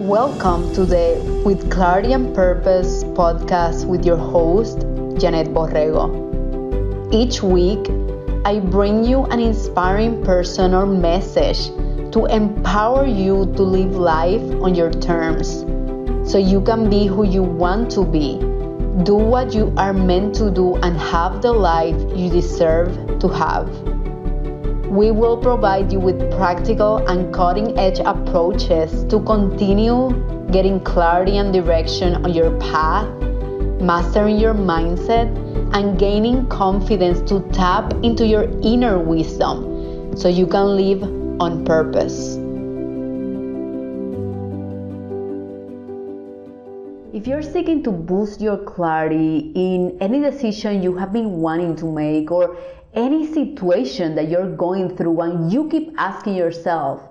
Welcome to the With Clarity and Purpose podcast with your host, Yanet Borrego. Each week, I bring you an inspiring person or message to empower you to live life on your terms so you can be who you want to be, do what you are meant to do, and have the life you deserve to have. We will provide you with practical and cutting-edge approaches to continue getting clarity and direction on your path, mastering your mindset, and gaining confidence to tap into your inner wisdom so you can live on purpose. If you're seeking to boost your clarity in any decision you have been wanting to make or any situation that you're going through and you keep asking yourself,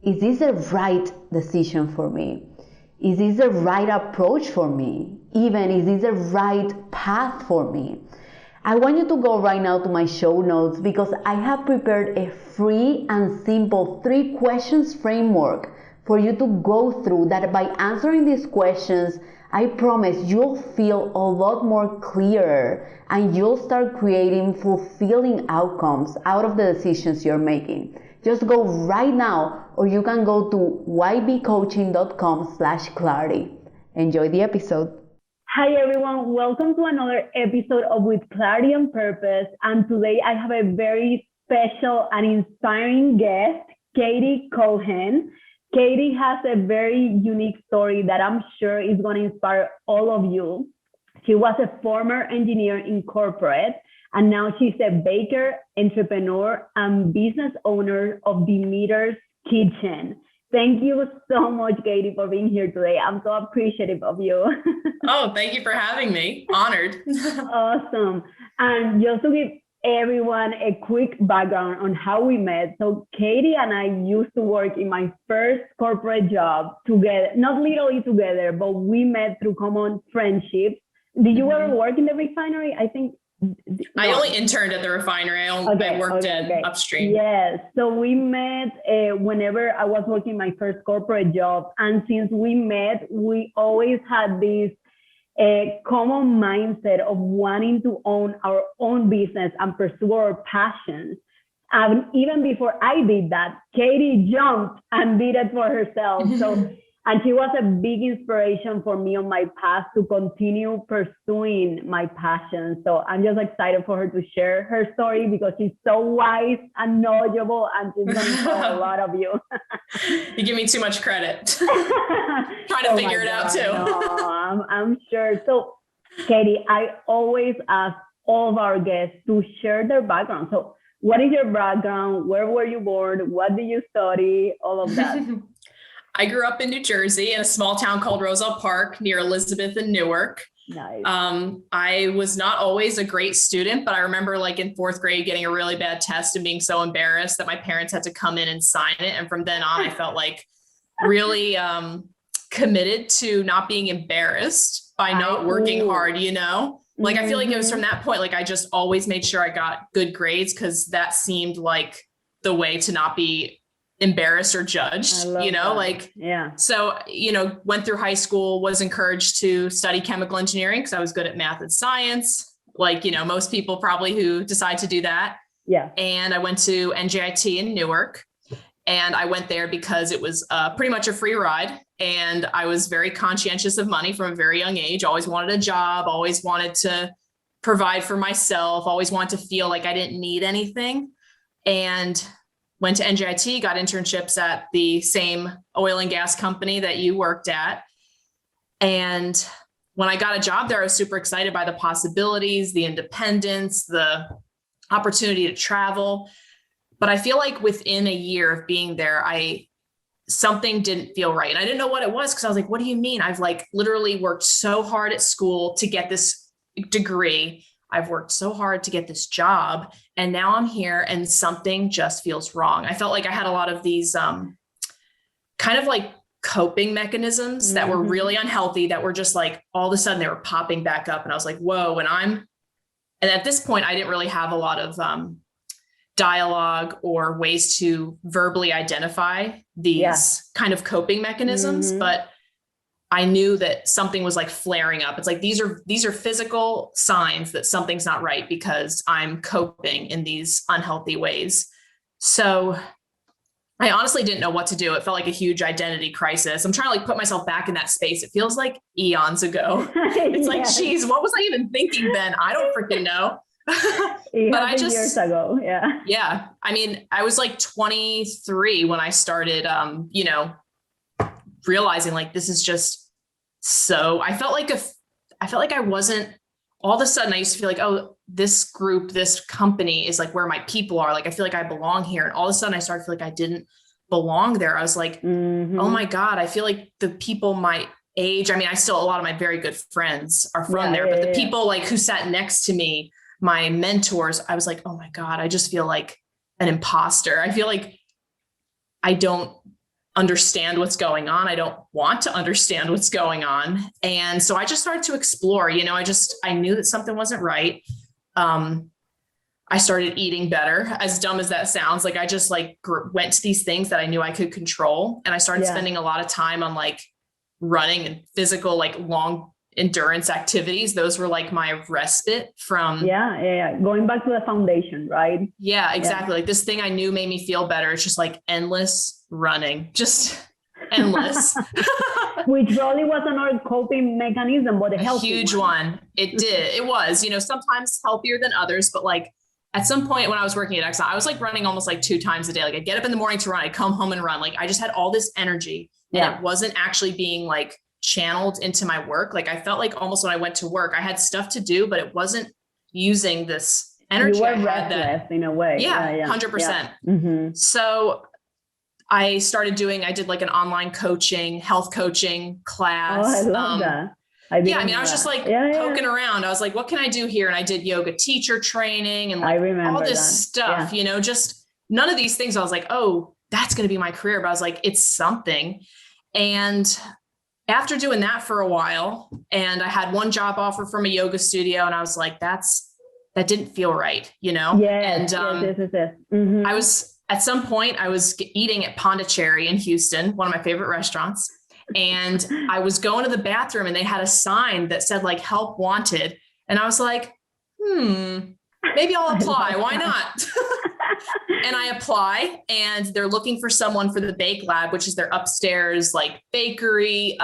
is this the right decision for me? Is this the right approach for me? Even, is this the right path for me? I want you to go right now to my show notes because I have prepared a free and simple 3 questions framework for you to go through that by answering these questions, I promise you'll feel a lot more clearer and you'll start creating fulfilling outcomes out of the decisions you're making. Just go right now, or you can go to ybcoaching.com/clarity. Enjoy the episode. Hi everyone, welcome to another episode of With Clarity and Purpose. And today I have a very special and inspiring guest, Catie Cohen. Catie has a very unique story that I'm sure is going to inspire all of you. She was a former engineer in corporate, and now she's a baker, entrepreneur, and business owner of Demeter's Kitchen. Thank you so much, Catie, for being here today. I'm so appreciative of you. Oh, thank you for having me. Honored. Awesome. And just to give everyone a quick background on how we met. So Catie and I used to work in my first corporate job together, not literally together, but we met through common friendships. Did you ever work in the refinery? I think. I only interned at the refinery. I worked upstream. Yes. So we met whenever I was working my first corporate job. And since we met, we always had this common mindset of wanting to own our own business and pursue our passions. And even before I did that, Catie jumped and did it for herself. And she was a big inspiration for me on my path to continue pursuing my passion. So I'm just excited for her to share her story because she's so wise and knowledgeable, and she's going to tell a lot of you. You give me too much credit. Trying to figure it out too. No, I'm sure. So Catie, I always ask all of our guests to share their background. So what is your background? Where were you born? What did you study? All of that. I grew up in New Jersey in a small town called Roselle Park near Elizabeth and Newark. Nice. I was not always a great student, but I remember like in 4th grade getting a really bad test and being so embarrassed that my parents had to come in and sign it. And from then on, I felt like really committed to not being embarrassed by not working hard, you know? Like, I feel like it was from that point, like I just always made sure I got good grades because that seemed like the way to not be embarrassed or judged, you know, so, went through high school, was encouraged to study chemical engineering because I was good at math and science, like, most people probably who decide to do that. Yeah. And I went to NJIT in Newark, and I went there because it was pretty much a free ride. And I was very conscientious of money from a very young age, always wanted a job, always wanted to provide for myself, always wanted to feel like I didn't need anything. And went to NJIT, got internships at the same oil and gas company that you worked at. And when I got a job there, I was super excited by the possibilities, the independence, the opportunity to travel. But I feel like within a year of being there, something didn't feel right. And I didn't know what it was because I was like, what do you mean? I've like literally worked so hard at school to get this degree. I've worked so hard to get this job, and now I'm here and something just feels wrong. I felt like I had a lot of these kind of like coping mechanisms that were really unhealthy, that were just like all of a sudden they were popping back up. And I was like, whoa. And at this point, I didn't really have a lot of dialogue or ways to verbally identify these kind of coping mechanisms. But I knew that something was like flaring up. It's like, these are physical signs that something's not right because I'm coping in these unhealthy ways. So I honestly didn't know what to do. It felt like a huge identity crisis. I'm trying to like put myself back in that space. It feels like eons ago. It's like, geez, what was I even thinking then? I don't freaking know. But I just years ago. Yeah. Yeah. I mean, I was like 23 when I started, realizing like, this is just so, I felt like I wasn't, all of a sudden I used to feel like, oh, this group, this company is like where my people are. Like, I feel like I belong here. And all of a sudden I started to feel like I didn't belong there. I was like, oh my God, I feel like the people my age, I mean, a lot of my very good friends are from there, but the people like who sat next to me, my mentors, I was like, oh my God, I just feel like an imposter. I feel like I don't understand what's going on. I don't want to understand what's going on. And so I just started to explore, I knew that something wasn't right. I started eating better, as dumb as that sounds. Like I just went to these things that I knew I could control. And I started spending a lot of time on like running and physical, like long endurance activities. Those were like my respite from. Going back to the foundation, right? Yeah, exactly. Like this thing I knew made me feel better. It's just like endless running, just endless. Which probably was another coping mechanism, but a huge one. It did. It was, sometimes healthier than others, but like at some point when I was working at Exxon, I was like running almost like 2 times a day. Like I'd get up in the morning to run, I'd come home and run. Like I just had all this energy and it wasn't actually being like channeled into my work. Like I felt like almost when I went to work, I had stuff to do, but it wasn't using this energy. You were restless in a way. Yeah, 100%. Yeah. Mm-hmm. So I did like an online health coaching class. Oh, I love that. I was just like poking around. I was like, what can I do here? And I did yoga teacher training and like all this stuff, just none of these things. I was like, oh, that's going to be my career. But I was like, it's something. And after doing that for a while, and I had one job offer from a yoga studio, and I was like, that didn't feel right, Yes, and Mm-hmm. At some point I was eating at Pondicherry in Houston, one of my favorite restaurants. And I was going to the bathroom and they had a sign that said like help wanted. And I was like, maybe I'll apply. Why not? And I apply and they're looking for someone for the Bake Lab, which is their upstairs, like bakery,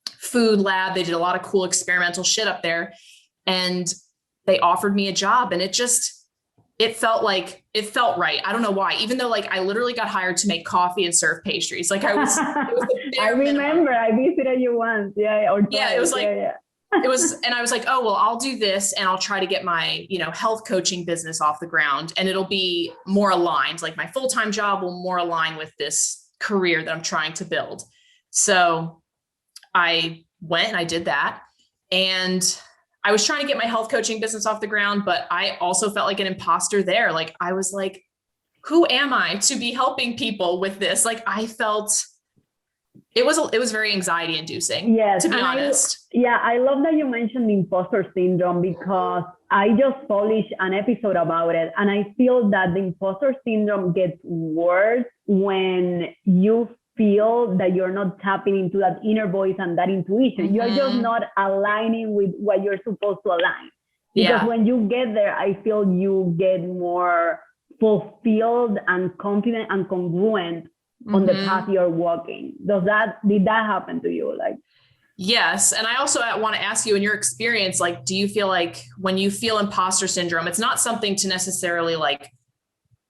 food lab. They did a lot of cool experimental shit up there and they offered me a job and it felt right. I don't know why, even though like I literally got hired to make coffee and serve pastries. Like it was I remember I visited you once. It was like, it was, and I was like, oh, well, I'll do this and I'll try to get my, health coaching business off the ground and it'll be more aligned. Like my full-time job will more align with this career that I'm trying to build. So I went and I did that. And I was trying to get my health coaching business off the ground, but I also felt like an imposter there. Like I was like, who am I to be helping people with this? Like I felt it was very anxiety inducing, to be honest. I love that you mentioned the impostor syndrome because I just published an episode about it. And I feel that the impostor syndrome gets worse when you feel that you're not tapping into that inner voice and that intuition. Mm-hmm. You're just not aligning with what you're supposed to align. Because when you get there, I feel you get more fulfilled and confident and congruent on the path you're walking. Did that happen to you? Like, yes. And I also want to ask you, in your experience, like, do you feel like when you feel imposter syndrome, it's not something to necessarily like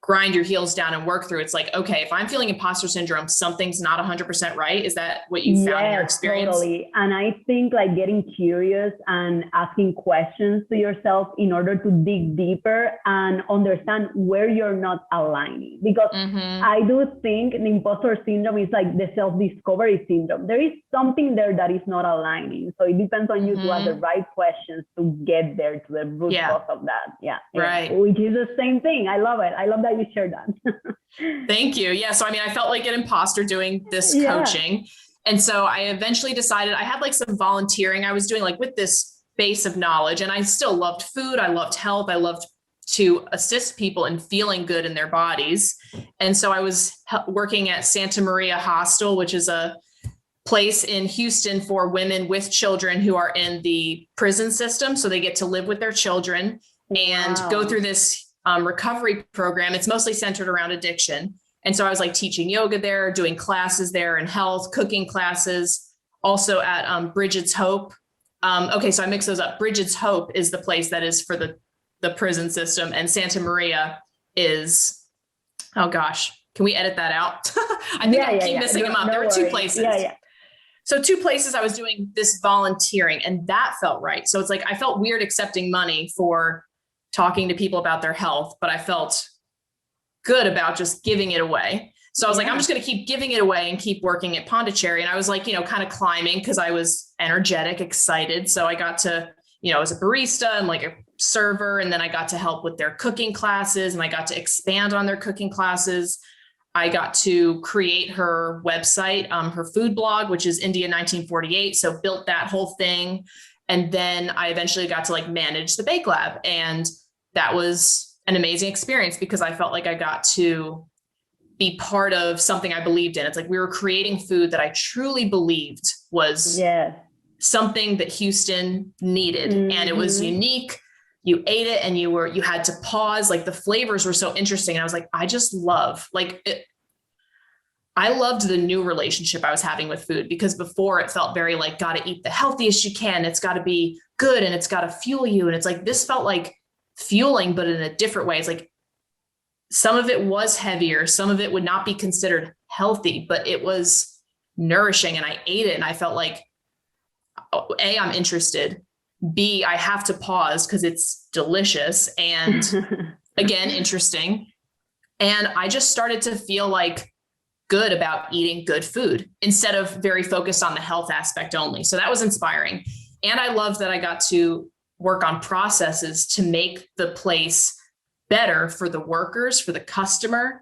grind your heels down and work through? It's like, okay, if I'm feeling imposter syndrome, something's not 100% right. Is that what you found in your experience? Totally. And I think like getting curious and asking questions to yourself in order to dig deeper and understand where you're not aligning. Because I do think the imposter syndrome is like the self-discovery syndrome. There is something there that is not aligning. So it depends on you to ask the right questions to get there to the root cause of that. Right. Which is the same thing. I love it. I love that you shared that. Thank you. Yeah. So, I mean, I felt like an imposter doing this coaching. And so I eventually decided I had like some volunteering I was doing like with this base of knowledge. And I still loved food. I loved health. I loved to assist people in feeling good in their bodies. And so I was working at Santa Maria Hostel, which is a place in Houston for women with children who are in the prison system. So they get to live with their children and go through this recovery program. It's mostly centered around addiction. And so I was like teaching yoga there, doing classes there and health, cooking classes, also at Bridget's Hope. Okay, so I mix those up. Bridget's Hope is the place that is for the prison system, and Santa Maria is, oh gosh, can we edit that out? I think I keep missing them up. There were 2 places. So 2 places I was doing this volunteering, and that felt right. So it's like, I felt weird accepting money for talking to people about their health, but I felt good about just giving it away. So I was like, I'm just going to keep giving it away and keep working at Pondicherry. And I was like, kind of climbing because I was energetic, excited. So I got to, as a barista and like a server, and then I got to help with their cooking classes, and I got to expand on their cooking classes. I got to create her website, her food blog, which is India 1948. So built that whole thing. And then I eventually got to like manage the Bake Lab. And that was an amazing experience because I felt like I got to be part of something I believed in. It's like we were creating food that I truly believed was something that Houston needed. And it was unique. You ate it and you had to pause. Like the flavors were so interesting. And I was like, I just love I loved the new relationship I was having with food, because before it felt very like, got to eat the healthiest you can. It's got to be good and it's got to fuel you. And it's like, this felt like fueling, but in a different way. It's like some of it was heavier. Some of it would not be considered healthy, but it was nourishing, and I ate it. And I felt like, A, I'm interested. B, I have to pause because it's delicious and again, interesting. And I just started to feel like good about eating good food instead of very focused on the health aspect only. So that was inspiring. And I love that I got to work on processes to make the place better for the workers, for the customer,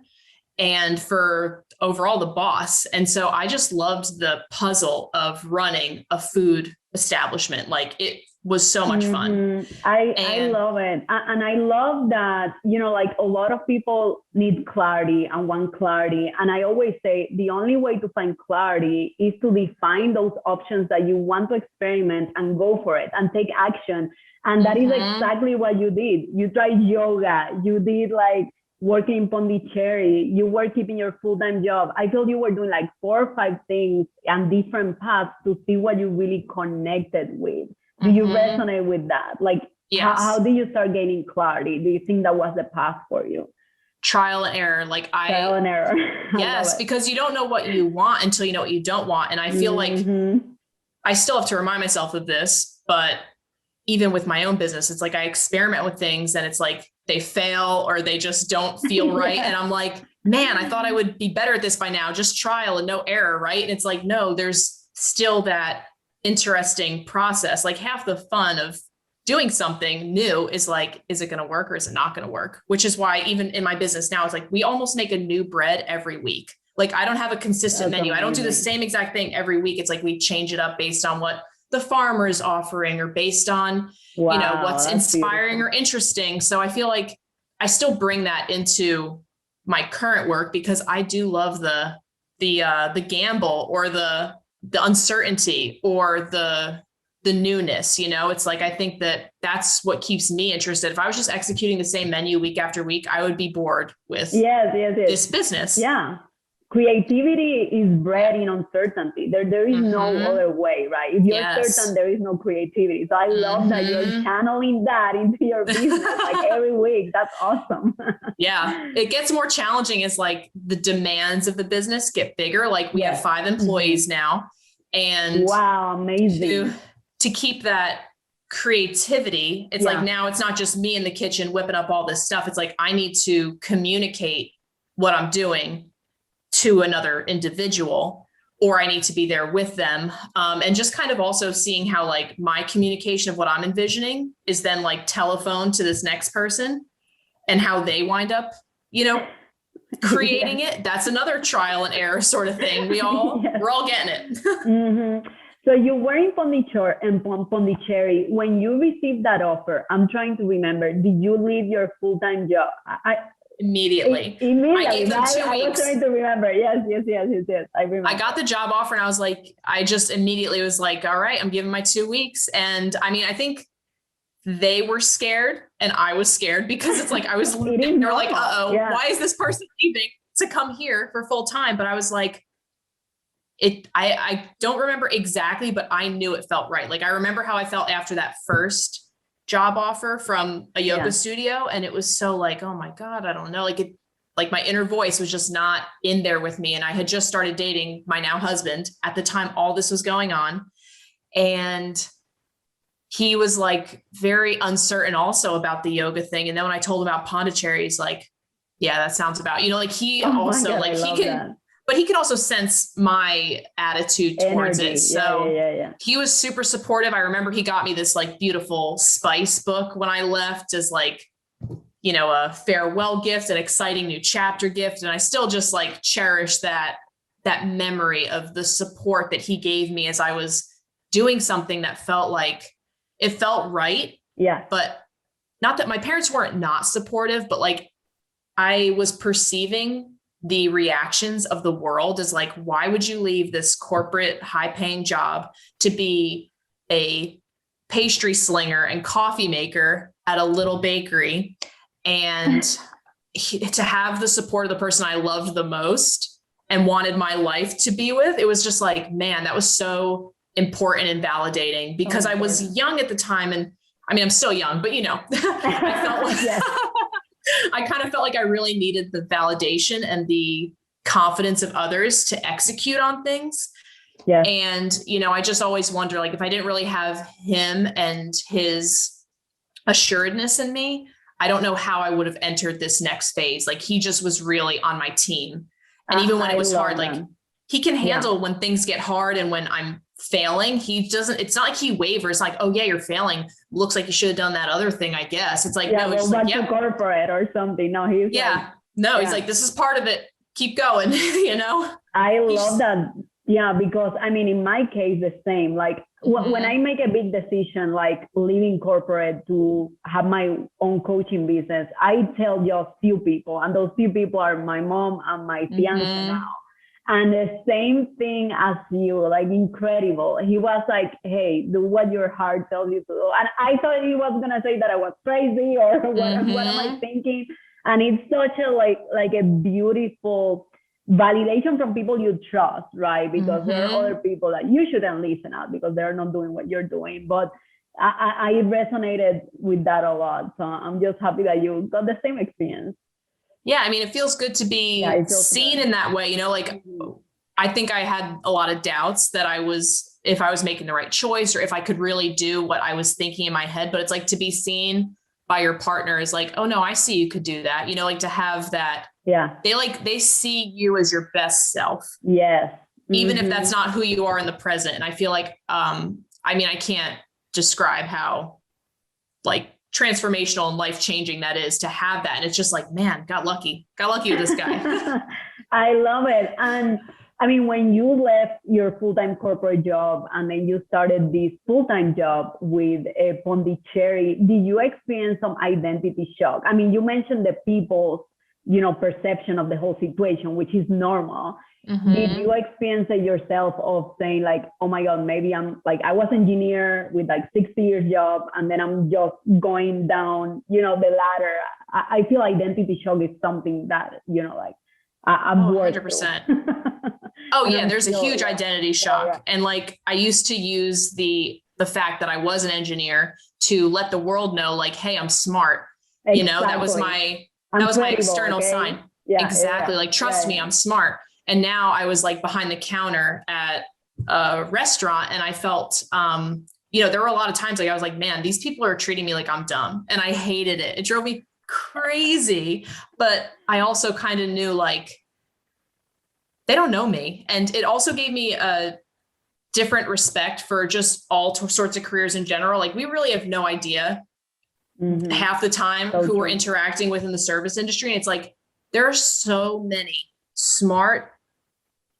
and for overall the boss. And so I just loved the puzzle of running a food establishment. Like it was so much fun. I love it. And I love that, like a lot of people need clarity and want clarity. And I always say the only way to find clarity is to define those options that you want to experiment and go for it and take action. And that is exactly what you did. You tried yoga, you did like working in Pondicherry, you were keeping your full-time job. I told you were doing like 4 or 5 things and different paths to see what you really connected with. Do you resonate with that? Like, how did you start gaining clarity? Do you think that was the path for you? Trial and error. Trial and error. Yes, because you don't know what you want until you know what you don't want. And I feel like I still have to remind myself of this, but even with my own business, it's like I experiment with things and it's like they fail or they just don't feel right. And I'm like, man, I thought I would be better at this by now. Just trial and no error, right? And it's like, no, there's still that interesting process. Like half the fun of doing something new is like, is it going to work or is it not going to work? Which is why even in my business now, it's like, we almost make a new bread every week. Like I don't have a consistent menu. I don't do the same exact thing every week. It's like, we change it up based on what the farmer is offering or based on, what's inspiring or interesting. So I feel like I still bring that into my current work because I do love the gamble or the uncertainty or the newness, it's like, I think that that's what keeps me interested. If I was just executing the same menu week after week, I would be bored with this business. Yeah. Creativity is bred in uncertainty. There is no other way, right? If you're certain, there is no creativity. So I love that you're channeling that into your business like every week. That's awesome. Yeah. It gets more challenging as like the demands of the business get bigger. Like we have 5 employees now, and wow, amazing. To keep that creativity, it's like now it's not just me in the kitchen whipping up all this stuff. It's like I need to communicate what I'm doing to another individual, or I need to be there with them. And just kind of also seeing how like my communication of what I'm envisioning is then like telephone to this next person and how they wind up, creating it. That's another trial and error sort of thing. We're all getting it. So you were in Pondicherry. When you received that offer, I'm trying to remember, did you leave your full-time job? immediately. Immediately. I gave them 2 I was weeks. trying to remember. Yes. I remember. I got the job offer and I was like, I just immediately was like, all right, I'm giving my 2 weeks. And I mean, I think they were scared and I was scared because it's like, I was, they were like, why is this person leaving to come here for full time? But I was like, I don't remember exactly, but I knew it felt right. Like, I remember how I felt after that first job offer from a yoga studio. And it was so like, oh my God, I don't know. Like my inner voice was just not in there with me. And I had just started dating my now husband at the time all this was going on. And he was like very uncertain also about the yoga thing. And then when I told him about Pondicherry, he's like, yeah, that sounds about, like he also God, like but he can also sense my attitude towards it. So he was super supportive. I remember he got me this like beautiful spice book when I left as like, a farewell gift, an exciting new chapter gift. And I still just like cherish that memory of the support that he gave me as I was doing something that felt like it felt right. Yeah. But not that my parents weren't not supportive, but like I was perceiving the reactions of the world as like, why would you leave this corporate high paying job to be a pastry slinger and coffee maker at a little bakery and to have the support of the person I loved the most and wanted my life to be with? It was just like, man, that was so important and validating because I was young at the time. And I mean, I'm still young, but I felt like I kind of felt like I really needed the validation and the confidence of others to execute on things. Yeah. And, I just always wonder, like, if I didn't really have him and his assuredness in me, I don't know how I would have entered this next phase. Like, he just was really on my team. And even when it was hard, like he can handle when things get hard and when I'm failing, it's not like he wavers like, oh yeah, you're failing. Looks like you should have done that other thing, I guess. It's like, no, it's like, corporate or something. No, he's he's like, this is part of it. Keep going, I love that. Yeah, because I mean, in my case, the same, like when I make a big decision, like leaving corporate to have my own coaching business, I tell just few people, and those few people are my mom and my fiance now. And the same thing as you, like incredible. He was like, hey, do what your heart tells you to do. And I thought he was going to say that I was crazy or what am I thinking? And it's such a like a beautiful validation from people you trust, right? Because there are other people that you shouldn't listen at because they're not doing what you're doing. But I resonated with that a lot. So I'm just happy that you got the same experience. Yeah. I mean, it feels good to be seen in that way, like I think I had a lot of doubts that if I was making the right choice or if I could really do what I was thinking in my head, but it's like to be seen by your partner is like, oh no, I see you could do that. Like to have that. Yeah. They see you as your best self. Yes. Even if that's not who you are in the present. And I feel like, I mean, I can't describe how like transformational and life-changing that is to have that. And it's just like, man, got lucky with this guy. I love it. And I mean, when you left your full-time corporate job and then you started this full-time job with Pondicherry, did you experience some identity shock? I mean, you mentioned the people's, perception of the whole situation, which is normal. Did you experience it yourself of saying like, oh my God, maybe I'm like, I was engineer with like 60 years job and then I'm just going down, the ladder. I feel identity shock is something that, like I've worked 100%. Oh yeah. There's a huge identity shock. Yeah. And like, I used to use the fact that I was an engineer to let the world know like, hey, I'm smart. Exactly. That was my external sign. Yeah, exactly. Like, trust me, I'm smart. And now I was like behind the counter at a restaurant and I felt, there were a lot of times like I was like, man, these people are treating me like I'm dumb. And I hated it. It drove me crazy. But I also kind of knew like, they don't know me. And it also gave me a different respect for just all sorts of careers in general. Like we really have no idea half the time who we're interacting with in the service industry. And it's like, there are so many smart,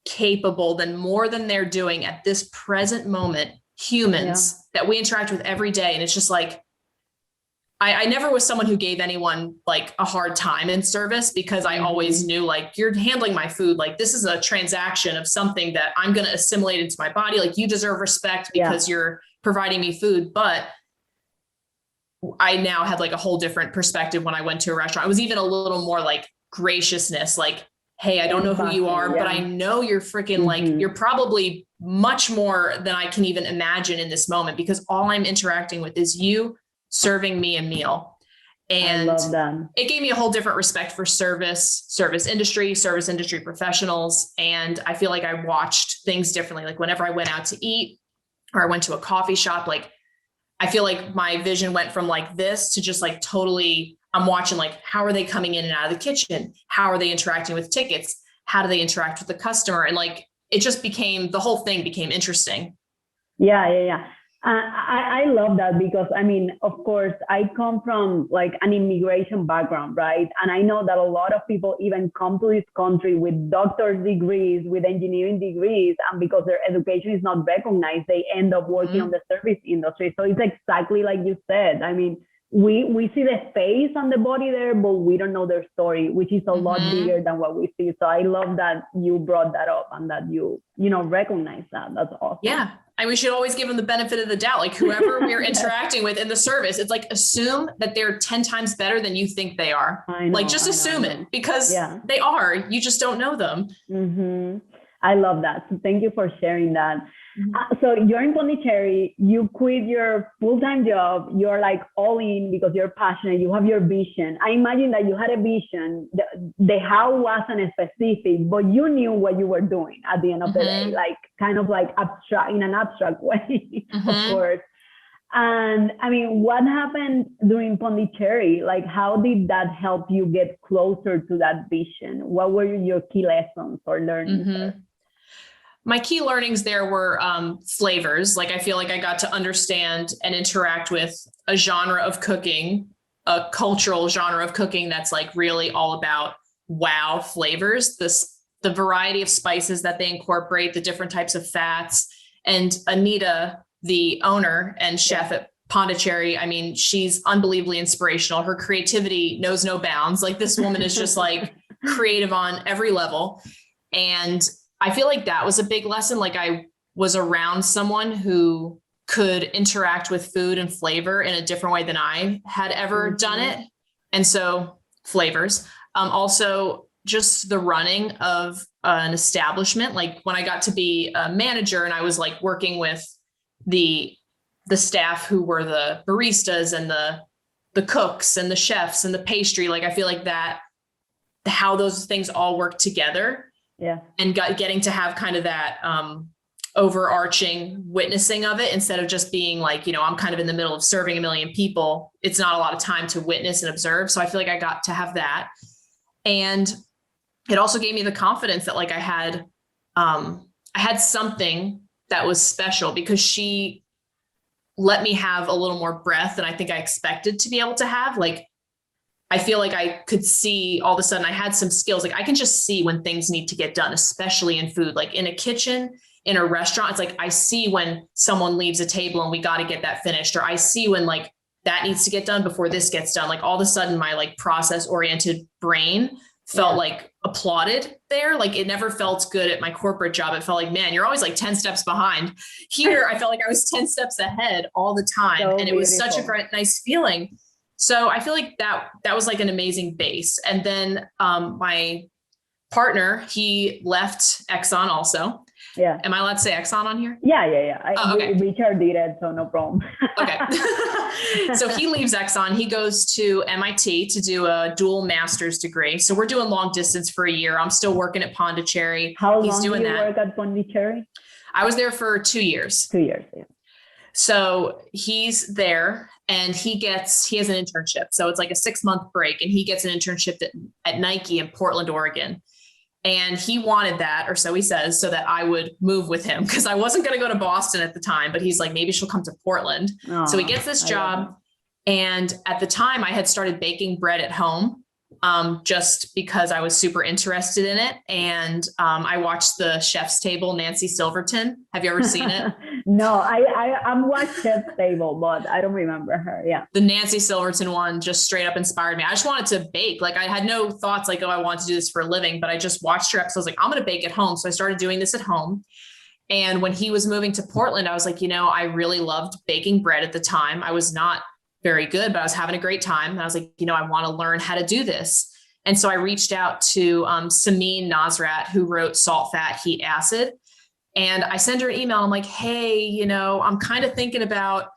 capable, more than they're doing at this present moment, humans that we interact with every day. And it's just like, I never was someone who gave anyone like a hard time in service, because I always knew like, you're handling my food. Like this is a transaction of something that I'm going to assimilate into my body. Like you deserve respect because you're providing me food. But I now had like a whole different perspective when I went to a restaurant. I was even a little more like graciousness, like, hey, I don't know who you are, but I know you're freaking like, you're probably much more than I can even imagine in this moment, because all I'm interacting with is you serving me a meal. And I love that. It gave me a whole different respect for service industry professionals. And I feel like I watched things differently. Like whenever I went out to eat or I went to a coffee shop, like I feel like my vision went from like this to just like totally, I'm watching like, how are they coming in and out of the kitchen? How are they interacting with tickets? How do they interact with the customer? And like, it just became, the whole thing became interesting. Yeah. I love that, because I mean, of course, I come from like an immigration background, right? And I know that a lot of people even come to this country with doctor's degrees, with engineering degrees, and because their education is not recognized, they end up working on the service industry. So it's exactly like you said. I mean, we see the face on the body there, but we don't know their story, which is a lot bigger than what we see. So I love that you brought that up and that you recognize that. That's awesome. Yeah. And we should always give them the benefit of the doubt. Like whoever we're interacting with in the service, it's like, assume that they're 10 times better than you think they are. Like just assume it, because they are, you just don't know them. I love that. So thank you for sharing that. So you're in Pondicherry, you quit your full-time job, you're like all in because you're passionate, you have your vision. I imagine that you had a vision, the how wasn't specific, but you knew what you were doing at the end of the day, like kind of like abstract, in an abstract way, of course. And I mean, what happened during Pondicherry? Like, how did that help you get closer to that vision? What were your key lessons or learnings there? My key learnings there were flavors. Like, I feel like I got to understand and interact with a genre of cooking, a cultural genre of cooking that's like really all about wow flavors, the variety of spices that they incorporate, the different types of fats. And Anita, the owner and chef at Pondicherry, I mean, she's unbelievably inspirational. Her creativity knows no bounds. Like, this woman is just like creative on every level. And I feel like that was a big lesson. Like, I was around someone who could interact with food and flavor in a different way than I had ever done it. And so flavors, also just the running of an establishment. Like, when I got to be a manager and I was like working with the staff who were the baristas and the cooks and the chefs and the pastry, like, I feel like that, how those things all work together. Yeah. And getting to have kind of that overarching witnessing of it, instead of just being like, you know, I'm kind of in the middle of serving a million people. It's not a lot of time to witness and observe. So I feel like I got to have that. And it also gave me the confidence that like I had something that was special, because she let me have a little more breath than I think I expected to be able to have. Like, I feel like I could see all of a sudden I had some skills. Like, I can just see when things need to get done, especially in food, like in a kitchen, in a restaurant. It's like, I see when someone leaves a table and we got to get that finished, or I see when like that needs to get done before this gets done. Like, all of a sudden my like process oriented brain felt like applauded there. Like, it never felt good at my corporate job. It felt like, man, you're always like 10 steps behind. Here, I felt like I was 10 steps ahead all the time. So and it was such a great, nice feeling. So I feel like that was like an amazing base. And then my partner, he left Exxon also. Yeah. Am I allowed to say Exxon on here? Yeah. Okay. Richard did it, so no problem. Okay. So he leaves Exxon. He goes to MIT to do a dual master's degree. So we're doing long distance for a year. I'm still working at Pondicherry. How long do you work at Pondicherry? I was there for 2 years. 2 years, yeah. So he's there and he has an internship. So it's like a 6-month break, and he gets an internship at Nike in Portland, Oregon. And he wanted that, or so he says, so that I would move with him, because I wasn't going to go to Boston at the time, but he's like, maybe she'll come to Portland. Oh, so he gets this job. And at the time I had started baking bread at home, just because I was super interested in it. And I watched The Chef's Table, Nancy Silverton. Have you ever seen it? No, I'm watched Chef's Table, but I don't remember her. Yeah. The Nancy Silverton one just straight up inspired me. I just wanted to bake. Like I had no thoughts like, oh, I want to do this for a living, but I just watched her episodes. Like I'm going to bake at home. So I started doing this at home. And when he was moving to Portland, I was like, I really loved baking bread at the time. I was not very good, but I was having a great time. And I was like, I want to learn how to do this. And so I reached out to Samin Nasrat, who wrote Salt, Fat, Heat, Acid. And I sent her an email. I'm like, hey, I'm kind of thinking about,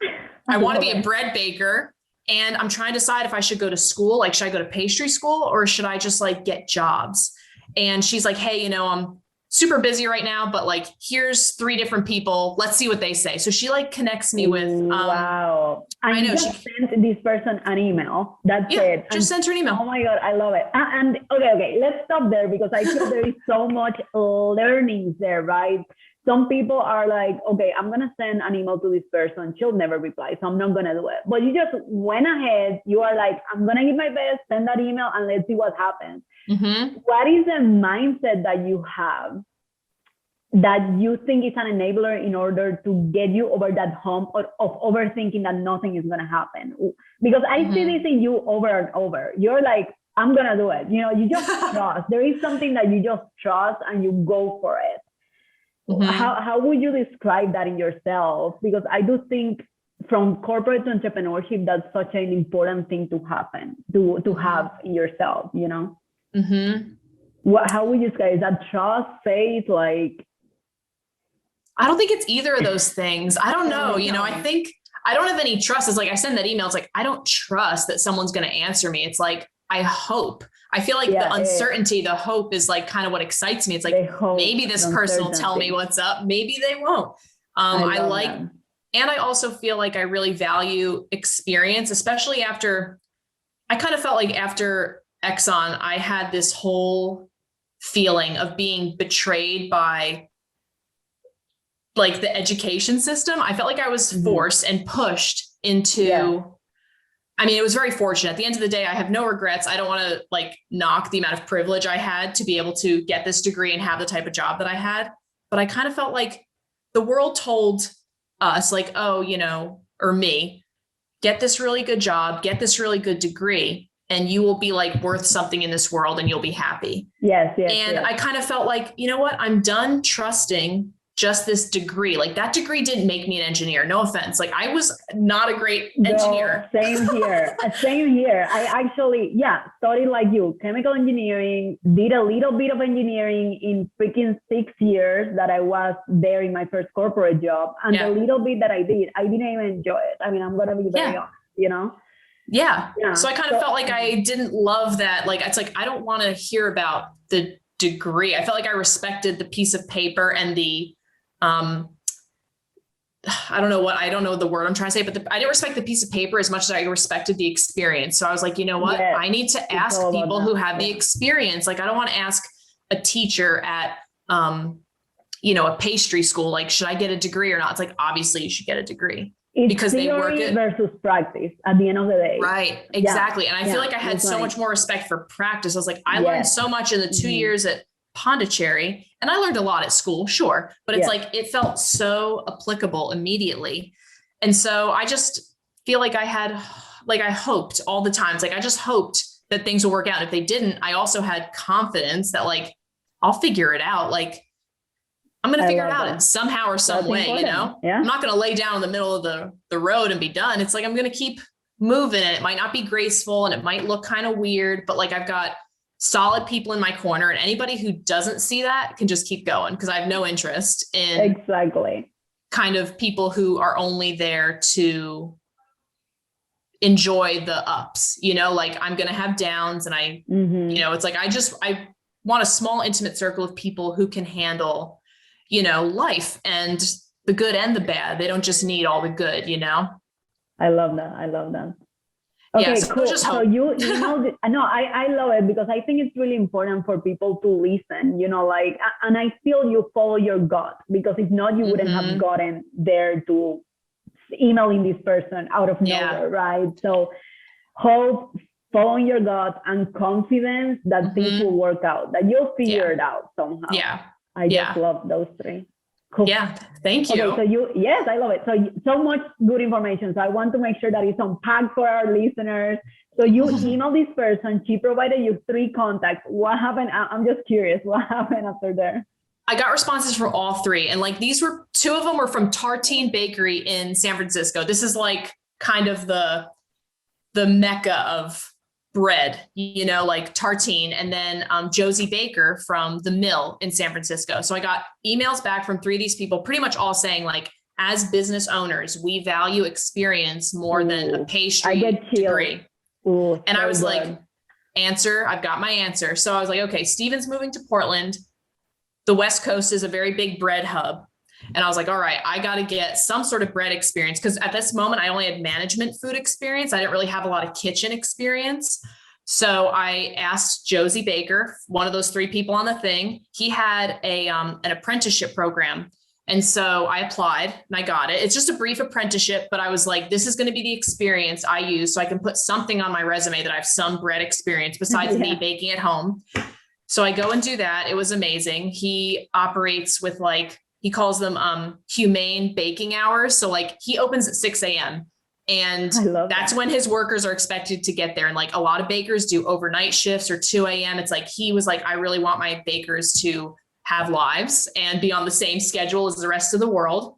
I want to be a bread baker. And I'm trying to decide if I should go to school. Like, should I go to pastry school or should I just like get jobs? And she's like, hey, I'm super busy right now, but like, here's 3 different people. Let's see what they say. So she like connects me with, wow. I know she sent this person an email. That's it. Just sent her an email. Oh my God. I love it. And okay. Let's stop there because I feel there is so much learnings there, right? Some people are like, okay, I'm going to send an email to this person. She'll never reply. So I'm not going to do it. But you just went ahead. You are like, I'm going to give my best, send that email and let's see what happens. Mm-hmm. What is the mindset that you have that you think is an enabler in order to get you over that hump of overthinking that nothing is going to happen? Because I see this in you over and over. You're like, I'm going to do it. You just trust. There is something that you just trust and you go for it. Mm-hmm. How would you describe that in yourself? Because I do think from corporate to entrepreneurship, that's such an important thing to happen, to have in yourself, Mm-hmm. How would you describe that? Trust, faith, like? I don't think it's either of those things. I don't know. I think I don't have any trust. It's like I send that email. It's like, I don't trust that someone's going to answer me. It's like, I hope. I feel like the uncertainty, the hope is like kind of what excites me. It's like, maybe this person will tell me what's up. Maybe they won't. I like, them. And I also feel like I really value experience, especially after, I kind of felt like after Exxon, I had this whole feeling of being betrayed by like the education system. I felt like I was forced and pushed into, I mean, it was very fortunate. At the end of the day, I have no regrets. I don't want to like knock the amount of privilege I had to be able to get this degree and have the type of job that I had. But I kind of felt like the world told us like, oh, or me, get this really good job, get this really good degree, and you will be like worth something in this world and you'll be happy. Yes. I kind of felt like, you know what, I'm done trusting just this degree. Like that degree didn't make me an engineer. No offense. Like I was not a great engineer. No, same here. I actually, studied like you, chemical engineering, did a little bit of engineering in freaking 6 years that I was there in my first corporate job. And the little bit that I did, I didn't even enjoy it. I mean, I'm going to be very honest, Yeah. So I kind of felt like I didn't love that. Like, it's like, I don't want to hear about the degree. I felt like I respected the piece of paper and the, I don't know the word I'm trying to say, but I didn't respect the piece of paper as much as I respected the experience. So I was like, you know what? Yes, I need to ask people who have the experience. Like, I don't want to ask a teacher at, a pastry school, like, should I get a degree or not? It's like, obviously you should get a degree. It's because they work it versus practice at the end of the day. Right. Exactly. And I feel like I had so much more respect for practice. I was like, I learned so much in the 2 years at Pondicherry, and I learned a lot at school, sure. But it's like, it felt so applicable immediately. And so I just feel like I hoped all the times, like I just hoped that things would work out. If they didn't, I also had confidence that like, I'll figure it out. Like, I'm going to figure it out somehow or some way, Yeah. I'm not going to lay down in the middle of the road and be done. It's like, I'm going to keep moving, and it might not be graceful and it might look kind of weird, but like I've got solid people in my corner, and anybody who doesn't see that can just keep going, because I have no interest in kind of people who are only there to enjoy the ups, like I'm going to have downs, and it's like, I want a small, intimate circle of people who can handle life and the good and the bad. They don't just need all the good, I love that. Okay, cool. So I love it, because I think it's really important for people to listen, and I feel you follow your gut, because if not, you wouldn't have gotten there to emailing this person out of nowhere, right? So hope, following your gut, and confidence that things will work out, that you'll figure it out somehow. Yeah. I just love those three. Cool. Yeah. Thank you. Okay, yes, I love it. So much good information. So I want to make sure that it's unpacked for our listeners. So you email this person, she provided you 3 contacts. What happened? I'm just curious. What happened after there? I got responses from all 3. And like, 2 of them were from Tartine Bakery in San Francisco. This is like kind of the mecca of bread, like Tartine, and then Josie Baker from the Mill in San Francisco. So I got emails back from 3 of these people, pretty much all saying like, as business owners, we value experience more than a pastry degree. Ooh, and I was like, I've got my answer. So I was like, okay, Steven's moving to Portland. The West Coast is a very big bread hub. And I was like, all right, I got to get some sort of bread experience. Because at this moment, I only had management food experience. I didn't really have a lot of kitchen experience. So I asked Josie Baker, one of those 3 people on the thing. He had an apprenticeship program. And so I applied and I got it. It's just a brief apprenticeship, but I was like, this is going to be the experience I use. So I can put something on my resume that I have some bread experience besides me baking at home. So I go and do that. It was amazing. He operates with he calls them humane baking hours. So like he opens at 6 a.m. and that's when his workers are expected to get there. And like a lot of bakers do overnight shifts or 2 a.m. It's like, he was like, I really want my bakers to have lives and be on the same schedule as the rest of the world.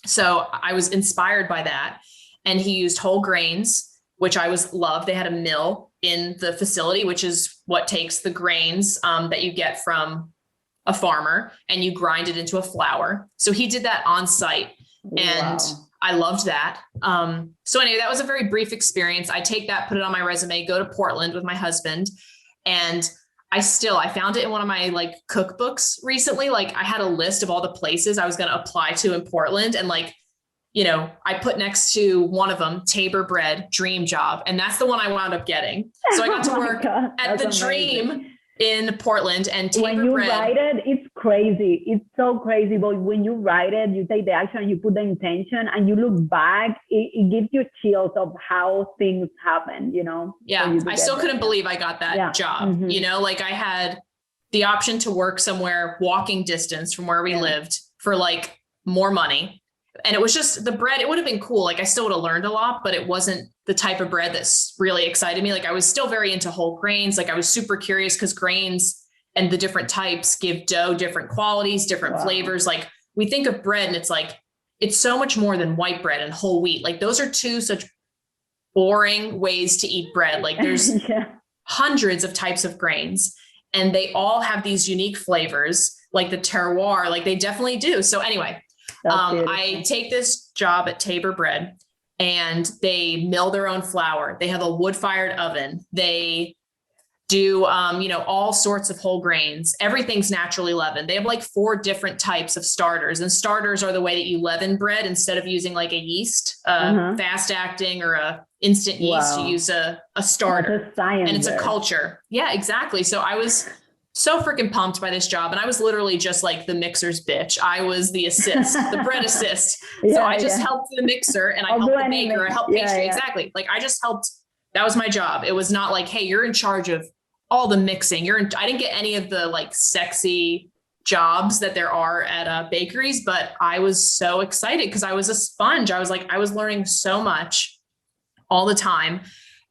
So I was inspired by that. And he used whole grains, which I loved. They had a mill in the facility, which is what takes the grains that you get from a farmer and you grind it into a flour. So he did that on site and I loved that. So anyway, that was a very brief experience. I take that, put it on my resume, go to Portland with my husband. And I found it in one of my like cookbooks recently. Like I had a list of all the places I was going to apply to in Portland. And like, I put next to one of them, Tabor Bread, dream job. And that's the one I wound up getting. So I got to work at the Dream in Portland, and Tabor when you Bread. Write it, it's crazy. It's so crazy. But when you write it, you take the action, you put the intention, and you look back, it gives you chills of how things happen, Yeah. I still couldn't believe I got that job. Mm-hmm. Like I had the option to work somewhere walking distance from where we lived for like more money. And it was just the bread. It would have been cool. Like I still would have learned a lot, but it wasn't the type of bread that's really excited me. Like I was still very into whole grains. Like I was super curious because grains and the different types give dough different qualities, different flavors. Like we think of bread and it's like, it's so much more than white bread and whole wheat. Like those are 2 such boring ways to eat bread. Like there's hundreds of types of grains and they all have these unique flavors, like the terroir, like they definitely do. So anyway, I take this job at Tabor Bread and they mill their own flour. They have a wood-fired oven. They do, all sorts of whole grains. Everything's naturally leavened. They have like 4 different types of starters, and starters are the way that you leaven bread instead of using like a yeast, fast acting or a instant yeast. You use a starter, and it's a culture. Yeah, exactly. So I was so freaking pumped by this job. And I was literally just like the mixer's bitch. I was the assist, the bread assist. So I just helped the mixer and I helped the baker, I helped pastry. Exactly. Like I just helped. That was my job. It was not like, hey, you're in charge of all the mixing. I didn't get any of the like sexy jobs that there are at bakeries, but I was so excited because I was a sponge. I was learning so much all the time.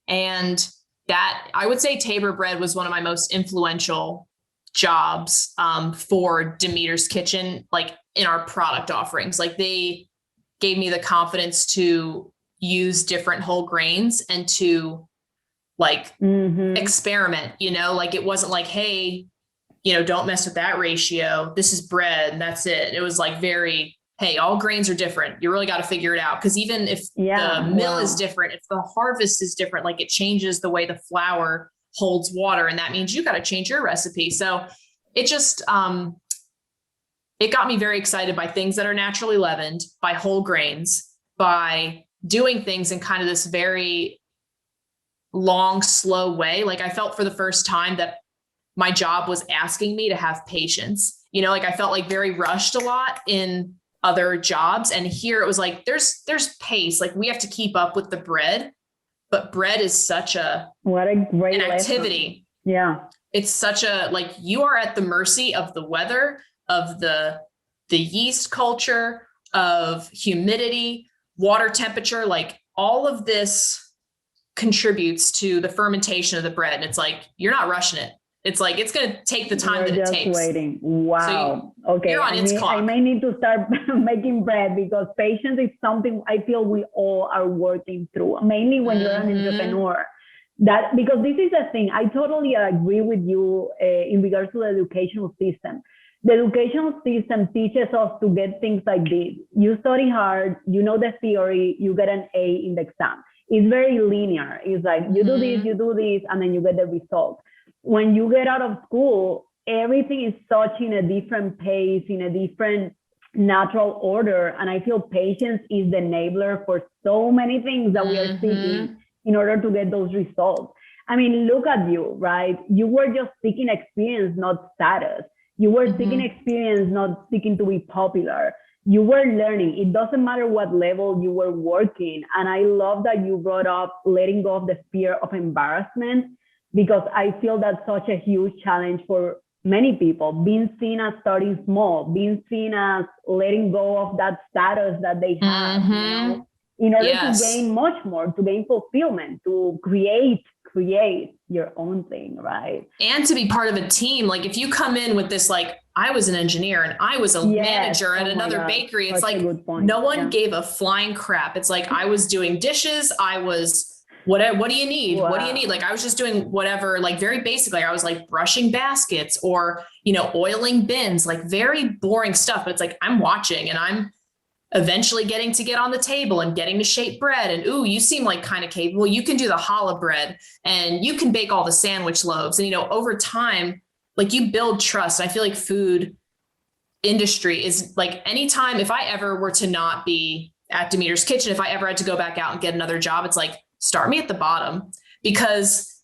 And that I would say Tabor Bread was one of my most influential jobs for Demeter's Kitchen, like in our product offerings. Like they gave me the confidence to use different whole grains and to like experiment, like it wasn't like, hey, don't mess with that ratio. This is bread and that's it. It was like very, hey, all grains are different. You really got to figure it out. Cause even if the mill is different, if the harvest is different, like it changes the way the flour holds water. And that means you got to change your recipe. So it just, it got me very excited by things that are naturally leavened, by whole grains, by doing things in kind of this very long, slow way. Like I felt for the first time that my job was asking me to have patience, like I felt like very rushed a lot in other jobs. And here it was like, there's pace. Like we have to keep up with the bread, but bread is such an activity. Yeah. It's such a, like you are at the mercy of the weather, of the the yeast culture, of humidity, water temperature, like all of this contributes to the fermentation of the bread. And it's like, you're not rushing it. It's like, it's going to take the time that it takes. Waiting. Wow. So okay. You're on its clock. I may need to start making bread, because patience is something I feel we all are working through, mainly when you're an entrepreneur. That, because this is a thing, I totally agree with you in regards to the educational system. The educational system teaches us to get things like this. You study hard, you know the theory, you get an A in the exam. It's very linear. It's like, you do this, and then you get the result. When you get out of school, everything is such in a different pace, in a different natural order. And I feel patience is the enabler for so many things that we are seeking in order to get those results. I mean, look at you, right? You were just seeking experience, not status. You were seeking experience, not seeking to be popular. You were learning. It doesn't matter what level you were working. And I love that you brought up letting go of the fear of embarrassment, because I feel that's such a huge challenge for many people, being seen as starting small, being seen as letting go of that status that they have, you know, in order to gain much more, to gain fulfillment, to create your own thing, right? And to be part of a team. Like if you come in with this, like, I was an engineer and I was a manager at another bakery, it's like no one gave a flying crap. It's like, I was doing dishes. I was, what do you need? Wow. What do you need? Like, I was just doing whatever, like very basically, I was like brushing baskets or, you know, oiling bins, like very boring stuff. But it's like, I'm watching and I'm eventually getting to get on the table and getting to shape bread. And, ooh, you seem like kind of capable. You can do the challah bread and you can bake all the sandwich loaves. And, you know, over time, like you build trust. I feel like food industry is like, anytime, if I ever were to not be at Demeter's Kitchen, if I ever had to go back out and get another job, it's like, start me at the bottom, because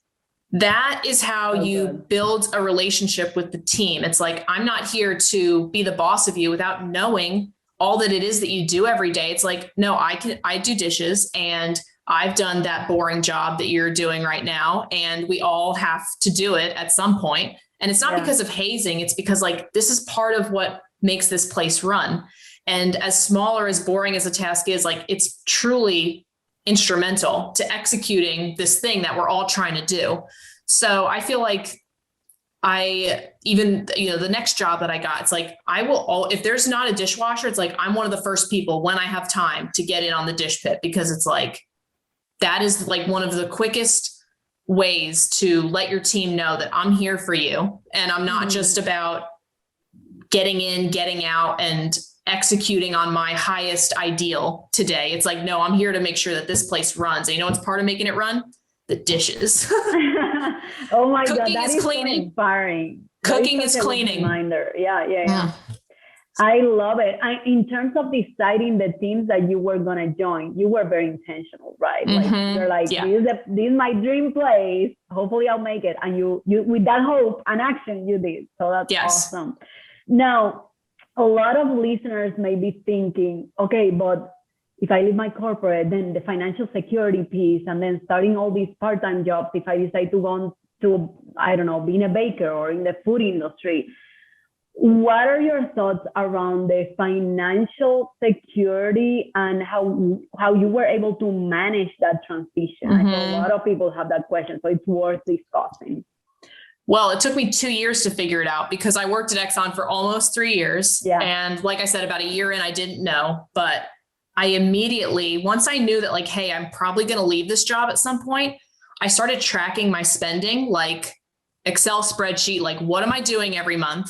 that is how you build a relationship with the team. It's like, I'm not here to be the boss of you without knowing all that it is that you do every day. It's like, no, I do dishes and I've done that boring job that you're doing right now. And we all have to do it at some point. And it's not because of hazing. It's because like, this is part of what makes this place run. And as small or as boring as a task is, like, it's truly instrumental to executing this thing that we're all trying to do. So I feel like the next job that I got, it's like, if there's not a dishwasher, it's like, I'm one of the first people when I have time to get in on the dish pit, because it's like, that is like one of the quickest ways to let your team know that I'm here for you. And I'm not just about getting in, getting out, and executing on my highest ideal today. It's like, no, I'm here to make sure that this place runs. And you know what's part of making it run? The dishes. Oh my God, Cooking that is cleaning. So inspiring. Cooking is cleaning. Reminder. Yeah. I love it. In terms of deciding the teams that you were going to join, you were very intentional, right? Like you're like, this is my dream place. Hopefully I'll make it. And you with that hope and action, you did. So that's awesome. Now, a lot of listeners may be thinking, okay, but if I leave my corporate, then the financial security piece, and then starting all these part-time jobs, if I decide to go on to, I don't know, being a baker or in the food industry, what are your thoughts around the financial security and how you were able to manage that transition? I know a lot of people have that question, so it's worth discussing. Well, it took me 2 years to figure it out, because I worked at Exxon for almost 3 years. Yeah. And like I said, about a year in, I didn't know, but I immediately, once I knew that like, hey, I'm probably going to leave this job at some point, I started tracking my spending, like Excel spreadsheet, like what am I doing every month?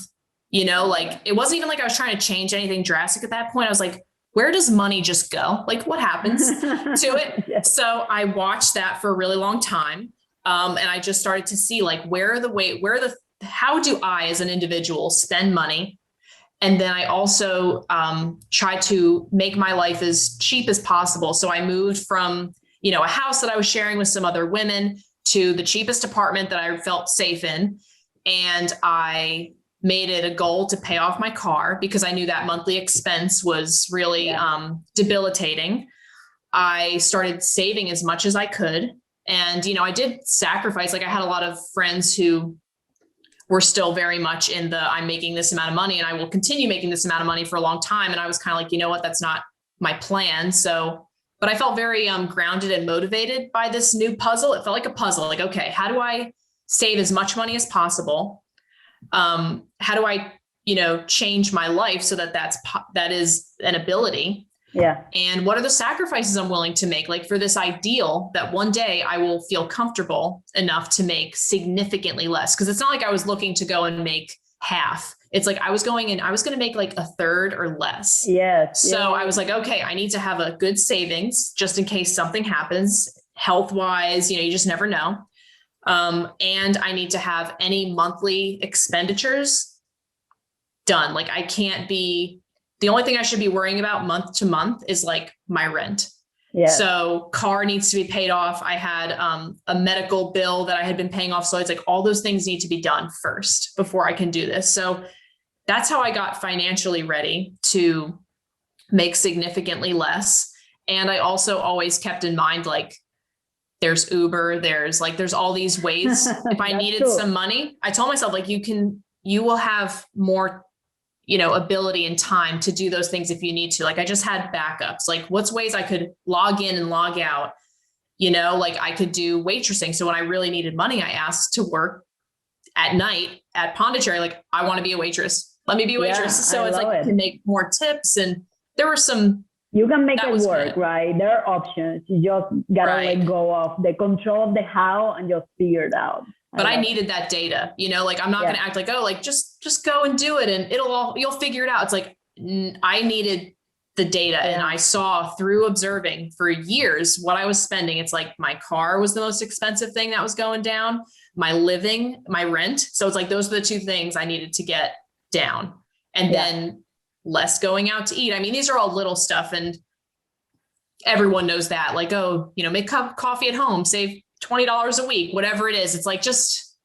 You know, like it wasn't even like I was trying to change anything drastic at that point. I was like, where does money just go? Like what happens to it? Yes. So I watched that for a really long time. And I just started to see like, how do I as an individual spend money? And then I also try to make my life as cheap as possible. So I moved from, you know, a house that I was sharing with some other women to the cheapest apartment that I felt safe in. And I made it a goal to pay off my car, because I knew that monthly expense was really debilitating. I started saving as much as I could. And, you know, I did sacrifice. Like I had a lot of friends who were still very much in the, I'm making this amount of money and I will continue making this amount of money for a long time. And I was kind of like, you know what, that's not my plan. So, but I felt very grounded and motivated by this new puzzle. It felt like a puzzle. Like, okay, how do I save as much money as possible? How do I, change my life so that that is an ability? Yeah. And what are the sacrifices I'm willing to make? Like for this ideal that one day I will feel comfortable enough to make significantly less. Cause it's not like I was looking to go and make half. It's like I was going to make like a third or less. Yes. So I was like, okay, I need to have a good savings just in case something happens health wise, you just never know. And I need to have any monthly expenditures done. Like I can't be, the only thing I should be worrying about month to month is like my rent. Yeah. So car needs to be paid off. I had a medical bill that I had been paying off. So it's like all those things need to be done first before I can do this. So that's how I got financially ready to make significantly less. And I also always kept in mind, like, there's Uber, there's all these ways. If I needed some money, I told myself, like, you will have more ability and time to do those things if you need to. Like I just had backups, like what's ways I could log in and log out, like I could do waitressing. So when I really needed money, I asked to work at night at Pondicherry. Like I want to be a waitress. Let me be a waitress. So it's like, you can make more tips. And there were some, you can make it work, right? There are options. You just gotta let go of the control of the how and just figure it out. But I needed that data, like, I'm not going to act like, oh, like, just go and do it and you'll figure it out. It's like, I needed the data and I saw through observing for years what I was spending. It's like my car was the most expensive thing that was going down, my living, my rent. So it's like, those are the two things I needed to get down and then less going out to eat. I mean, these are all little stuff and everyone knows that, like, oh, make coffee at home, save $20 a week, whatever it is. It's like just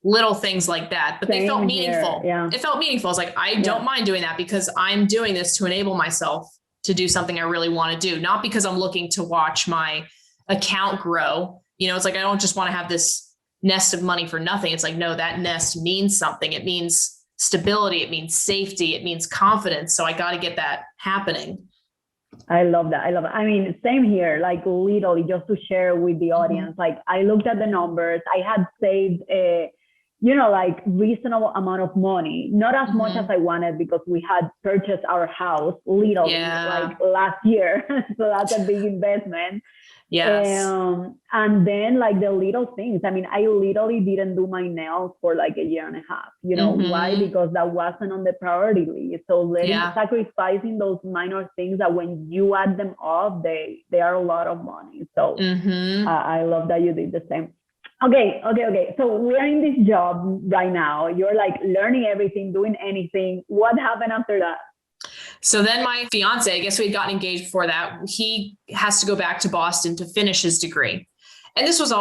little things like that, but they felt meaningful. It felt meaningful. It's like, I don't mind doing that because I'm doing this to enable myself to do something I really want to do. Not because I'm looking to watch my account grow. It's like, I don't just want to have this nest of money for nothing. It's like, no, that nest means something. It means stability. It means safety. It means confidence. So I got to get that happening. I love that. I mean, same here, like literally just to share with the audience, like I looked at the numbers, I had saved a, like reasonable amount of money, not as much as I wanted because we had purchased our house literally like last year. So that's a big investment. Yes. And then like the little things, I mean, I literally didn't do my nails for like a year and a half, why? Because that wasn't on the priority list. So sacrificing those minor things that when you add them up, they are a lot of money. So I love that you did the same. Okay. So we are in this job right now. You're like learning everything, doing anything. What happened after that? So then my fiance, I guess we had gotten engaged before that. He has to go back to Boston to finish his degree. And this was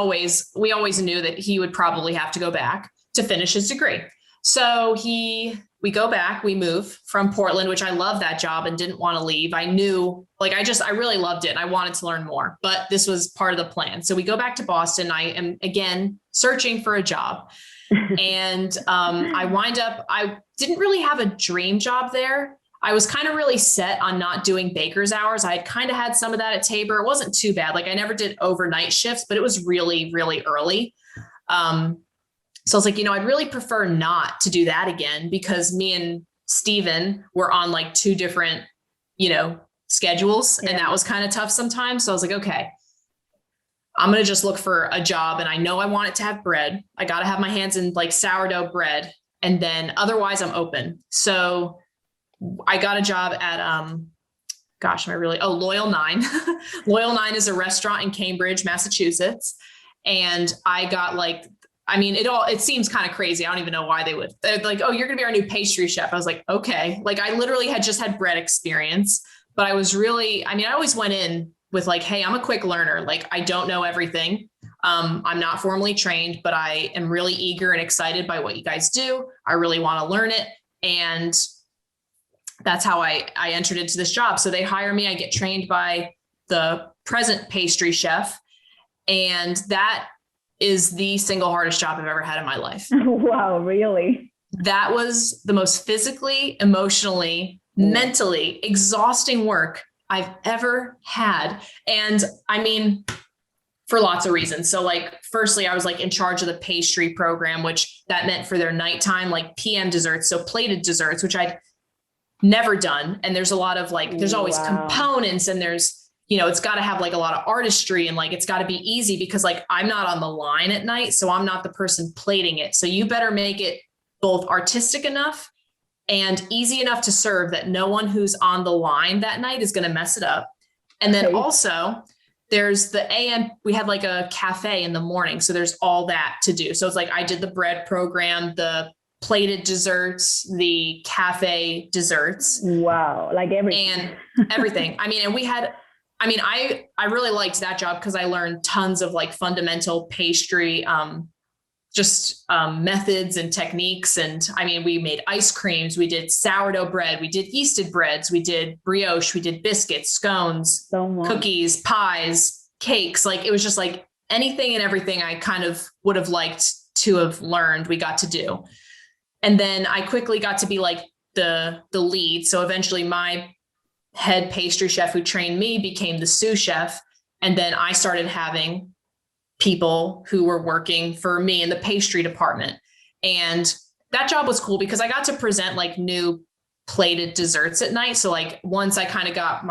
we always knew that he would probably have to go back to finish his degree. So we go back, we move from Portland, which I love that job and didn't want to leave. I knew, like, I really loved it. And I wanted to learn more, but this was part of the plan. So we go back to Boston. I am again searching for a job. And I didn't really have a dream job there. I was kind of really set on not doing baker's hours. I had kind of had some of that at Tabor. It wasn't too bad. Like I never did overnight shifts, but it was really, really early. So I was like, I'd really prefer not to do that again because me and Steven were on like two different, schedules. And that was kind of tough sometimes. So I was like, okay, I'm going to just look for a job. And I know I want it to have bread. I got to have my hands in like sourdough bread. And then otherwise I'm open. So I got a job at, Loyal 9. Loyal 9 is a restaurant in Cambridge, Massachusetts. And I got it seems kind of crazy. I don't even know why they're like, oh, you're going to be our new pastry chef. I was like, okay. Like I literally had just had bread experience, but I was really, I always went in with like, hey, I'm a quick learner. Like I don't know everything. I'm not formally trained, but I am really eager and excited by what you guys do. I really want to learn it. And that's how I entered into this job. So they hire me, I get trained by the present pastry chef. And that is the single hardest job I've ever had in my life. Wow, really? That was the most physically, emotionally, mentally exhausting work I've ever had. And I mean, for lots of reasons. So like, firstly, I was like in charge of the pastry program, which that meant for their nighttime, like PM desserts. So plated desserts, which I'd never done. And there's a lot of like, there's always components, and there's, you know, it's got to have like a lot of artistry, and like, it's got to be easy because like I'm not on the line at night. So I'm not the person plating it. So you better make it both artistic enough and easy enough to serve that no one who's on the line that night is going to mess it up. And then also there's the AM, we had like a cafe in the morning. So there's all that to do. So it's like, I did the bread program, the plated desserts, the cafe desserts. Wow. Like everything. And everything. I mean, and we had, I really liked that job because I learned tons of like fundamental pastry, methods and techniques. And I mean, we made ice creams, we did sourdough bread, we did yeasted breads, we did brioche, we did biscuits, scones, cookies, pies, cakes. Like, it was just like anything and everything I kind of would have liked to have learned, we got to do. And then I quickly got to be like the lead. So eventually my head pastry chef who trained me became the sous chef. And then I started having people who were working for me in the pastry department. And that job was cool because I got to present like new plated desserts at night. So like once I kind of got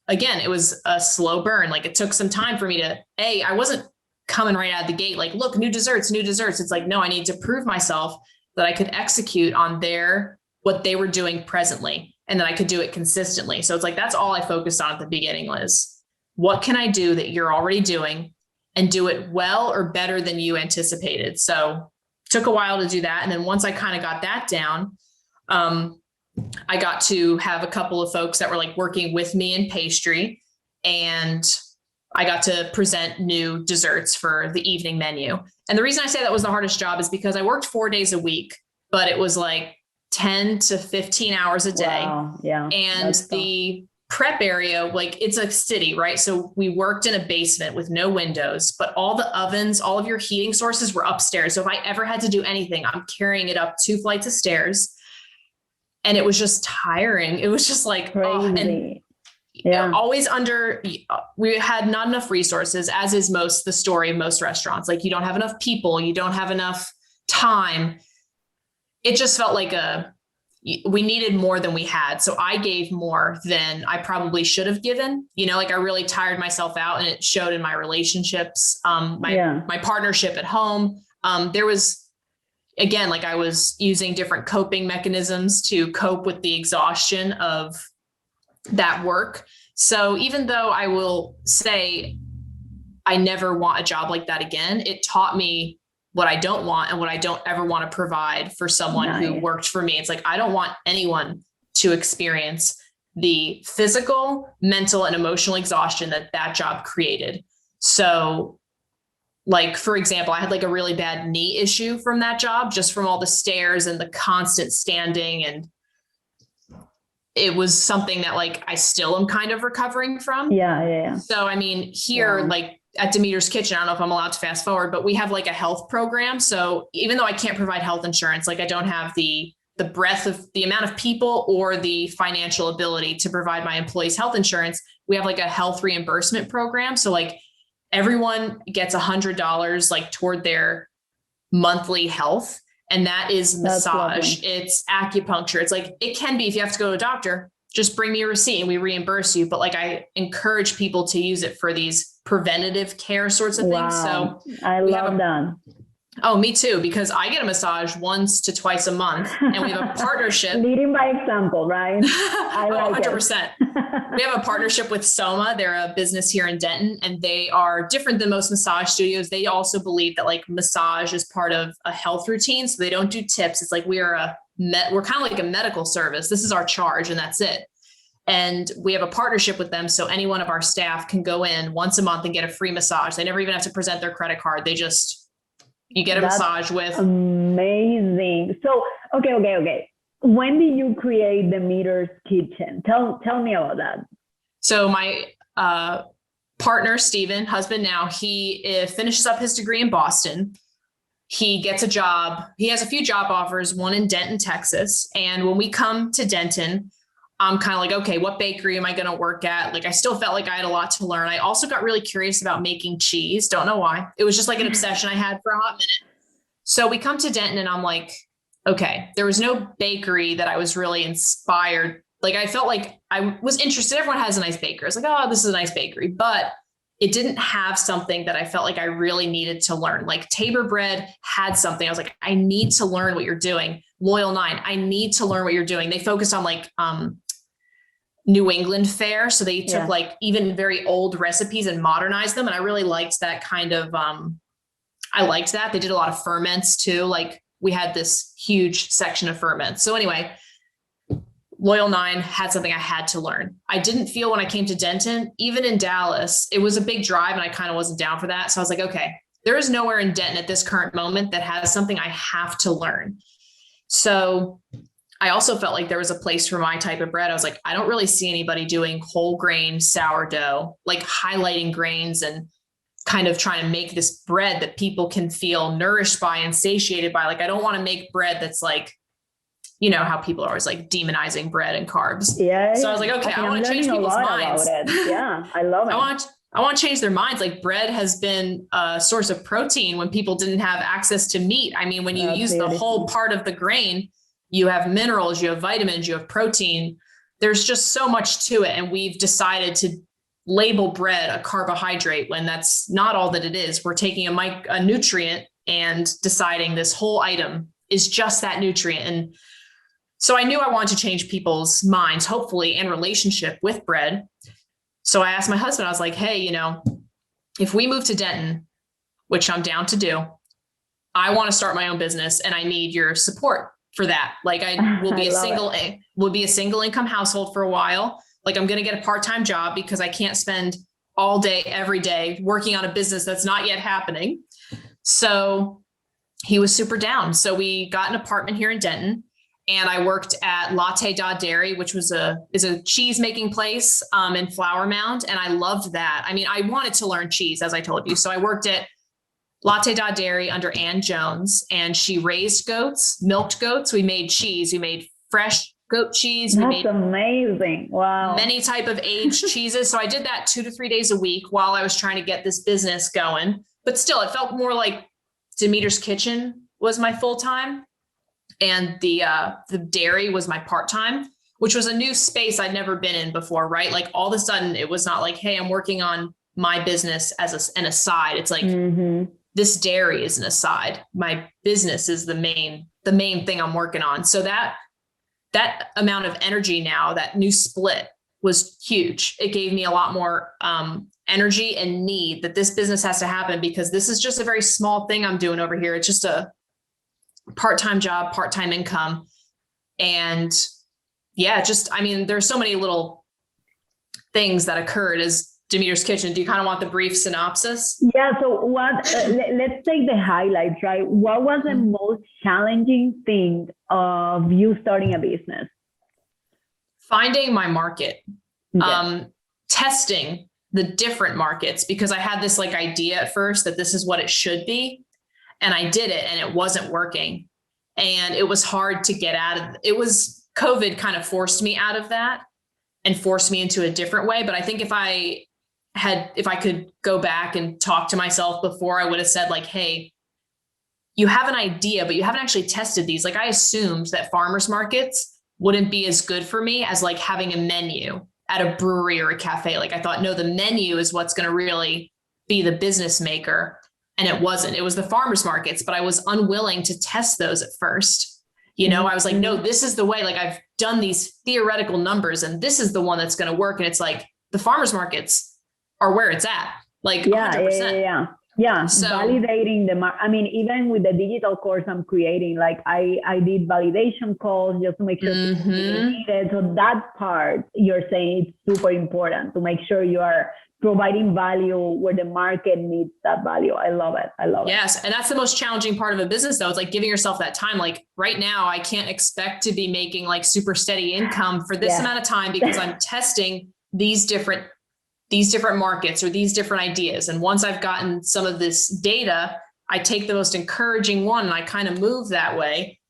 again, it was a slow burn. Like it took some time for me to, I wasn't coming right out of the gate, like, look, new desserts. It's like, no, I need to prove myself that I could execute on what they were doing presently, and that I could do it consistently. So it's like, that's all I focused on at the beginning was, what can I do that you're already doing and do it well or better than you anticipated? So it took a while to do that. And then once I kind of got that down, I got to have a couple of folks that were like working with me in pastry, and I got to present new desserts for the evening menu. And the reason I say that was the hardest job is because I worked 4 days a week, but it was like 10 to 15 hours a day. Wow. Yeah. And the prep area, like, it's a city, right? So we worked in a basement with no windows, but all the ovens, all of your heating sources were upstairs. So if I ever had to do anything, I'm carrying it up 2 flights of stairs. And it was just tiring. It was just like, always we had not enough resources, as is the story of most restaurants. Like, you don't have enough people, you don't have enough time. It just felt like we needed more than we had. So I gave more than I probably should have given, like I really tired myself out, and it showed in my relationships, my partnership at home. There was, again, like, I was using different coping mechanisms to cope with the exhaustion of that work. So even though I will say I never want a job like that again, it taught me what I don't want and what I don't ever want to provide for someone who worked for me. It's like, I don't want anyone to experience the physical, mental, and emotional exhaustion that job created. So, like, for example, I had like a really bad knee issue from that job, just from all the stairs and the constant standing. And it was something that, like, I still am kind of recovering from. Yeah. So, I mean, here, like at Demeter's Kitchen, I don't know if I'm allowed to fast forward, but we have like a health program. So even though I can't provide health insurance, like, I don't have the breadth of the amount of people or the financial ability to provide my employees health insurance, we have like a health reimbursement program. So like, everyone gets $100 like toward their monthly health. And that is massage. It's acupuncture. It's like, it can be, if you have to go to a doctor, just bring me a receipt and we reimburse you. But like, I encourage people to use it for these preventative care sorts of things. So I love that. Oh, me too, because I get a massage once to twice a month, and we have a partnership. Leading by example, right? I like 100%. We have a partnership with Soma. They're a business here in Denton, and they are different than most massage studios. They also believe that like massage is part of a health routine. So they don't do tips. It's like, we're kind of like a medical service. This is our charge, and that's it. And we have a partnership with them. So any one of our staff can go in once a month and get a free massage. They never even have to present their credit card. You get a massage with. Amazing. So, okay. When did you create Demeter's Kitchen? Tell me about that. So my partner, Steven, husband now, he finishes up his degree in Boston. He gets a job. He has a few job offers, one in Denton, Texas. And when we come to Denton, I'm kind of like, okay, what bakery am I going to work at? Like, I still felt like I had a lot to learn. I also got really curious about making cheese. Don't know why. It was just like an obsession I had for a hot minute. So we come to Denton and I'm like, okay, there was no bakery that I was really inspired. Like, I felt like I was interested. Everyone has a nice bakery. I was like, oh, this is a nice bakery, but it didn't have something that I felt like I really needed to learn. Like Tabor Bread had something. I was like, I need to learn what you're doing. Loyal 9, I need to learn what you're doing. They focused on like, New England fare. So they took like even very old recipes and modernized them. And I really liked that kind of, I liked that. They did a lot of ferments too. Like we had this huge section of ferments. So anyway, Loyal 9 had something I had to learn. I didn't feel when I came to Denton, even in Dallas, it was a big drive and I kind of wasn't down for that. So I was like, okay, there is nowhere in Denton at this current moment that has something I have to learn. So I also felt like there was a place for my type of bread. I was like, I don't really see anybody doing whole grain sourdough, like highlighting grains and kind of trying to make this bread that people can feel nourished by and satiated by. Like, I don't want to make bread that's like, you know, how people are always like demonizing bread and carbs. Yeah. So I was like, okay, I want to change people's minds. Yeah, I love it. I want to change their minds. Like bread has been a source of protein when people didn't have access to meat. I mean, when you use the whole part of the grain, you have minerals, you have vitamins, you have protein. There's just so much to it. And we've decided to label bread a carbohydrate when that's not all that it is. We're taking a nutrient and deciding this whole item is just that nutrient. And so I knew I wanted to change people's minds, hopefully, and relationship with bread. So I asked my husband, I was like, hey, you know, if we move to Denton, which I'm down to do, I want to start my own business and I need your support for that. Like I will be a single income household for a while. Like I'm going to get a part-time job because I can't spend all day, every day working on a business that's not yet happening. So he was super down. So we got an apartment here in Denton and I worked at Latte Da Dairy, which is a cheese making place in Flower Mound. And I loved that. I mean, I wanted to learn cheese, as I told you. So I worked at Latte Da Dairy under Ann Jones, and she raised goats, milked goats. We made cheese. We made fresh goat cheese. That's amazing. Wow. Many type of aged cheeses. So I did that 2 to 3 days a week while I was trying to get this business going. But still, it felt more like Demeter's Kitchen was my full time, and the dairy was my part time, which was a new space I'd never been in before. Right? Like all of a sudden, it was not like, hey, I'm working on my business as an aside. It's like. This dairy is an aside. My business is the main thing I'm working on. So that amount of energy now, that new split was huge. It gave me a lot more energy and need that this business has to happen because this is just a very small thing I'm doing over here. It's just a part-time job, part-time income. And yeah, I mean, there's so many little things that occurred as Demeter's Kitchen. Do you kind of want the brief synopsis? Yeah. So let's take the highlights, right? What was the most challenging thing of you starting a business? Finding my market, testing the different markets, because I had this like idea at first that this is what it should be. And I did it and it wasn't working. And it was hard to get out of it. Was COVID kind of forced me out of that and forced me into a different way. But I think if I could go back and talk to myself before, I would have said like, hey, you have an idea, but you haven't actually tested these. Like I assumed that farmers markets wouldn't be as good for me as like having a menu at a brewery or a cafe. Like I thought, no, the menu is what's going to really be the business maker. And it wasn't. It was the farmers markets, but I was unwilling to test those at first. You know, I was like, no, this is the way. Like I've done these theoretical numbers and this is the one that's going to work. And it's like the farmers markets are where it's at, like 100%. Yeah. So validating I mean, even with the digital course I'm creating, like I did validation calls just to make sure people need it. So that part you're saying it's super important to make sure you are providing value where the market needs that value. I love it. Yes. And that's the most challenging part of a business though. It's like giving yourself that time. Like right now, I can't expect to be making like super steady income for this amount of time because I'm testing these different these different markets or these different ideas. And once I've gotten some of this data, I take the most encouraging one and I kind of move that way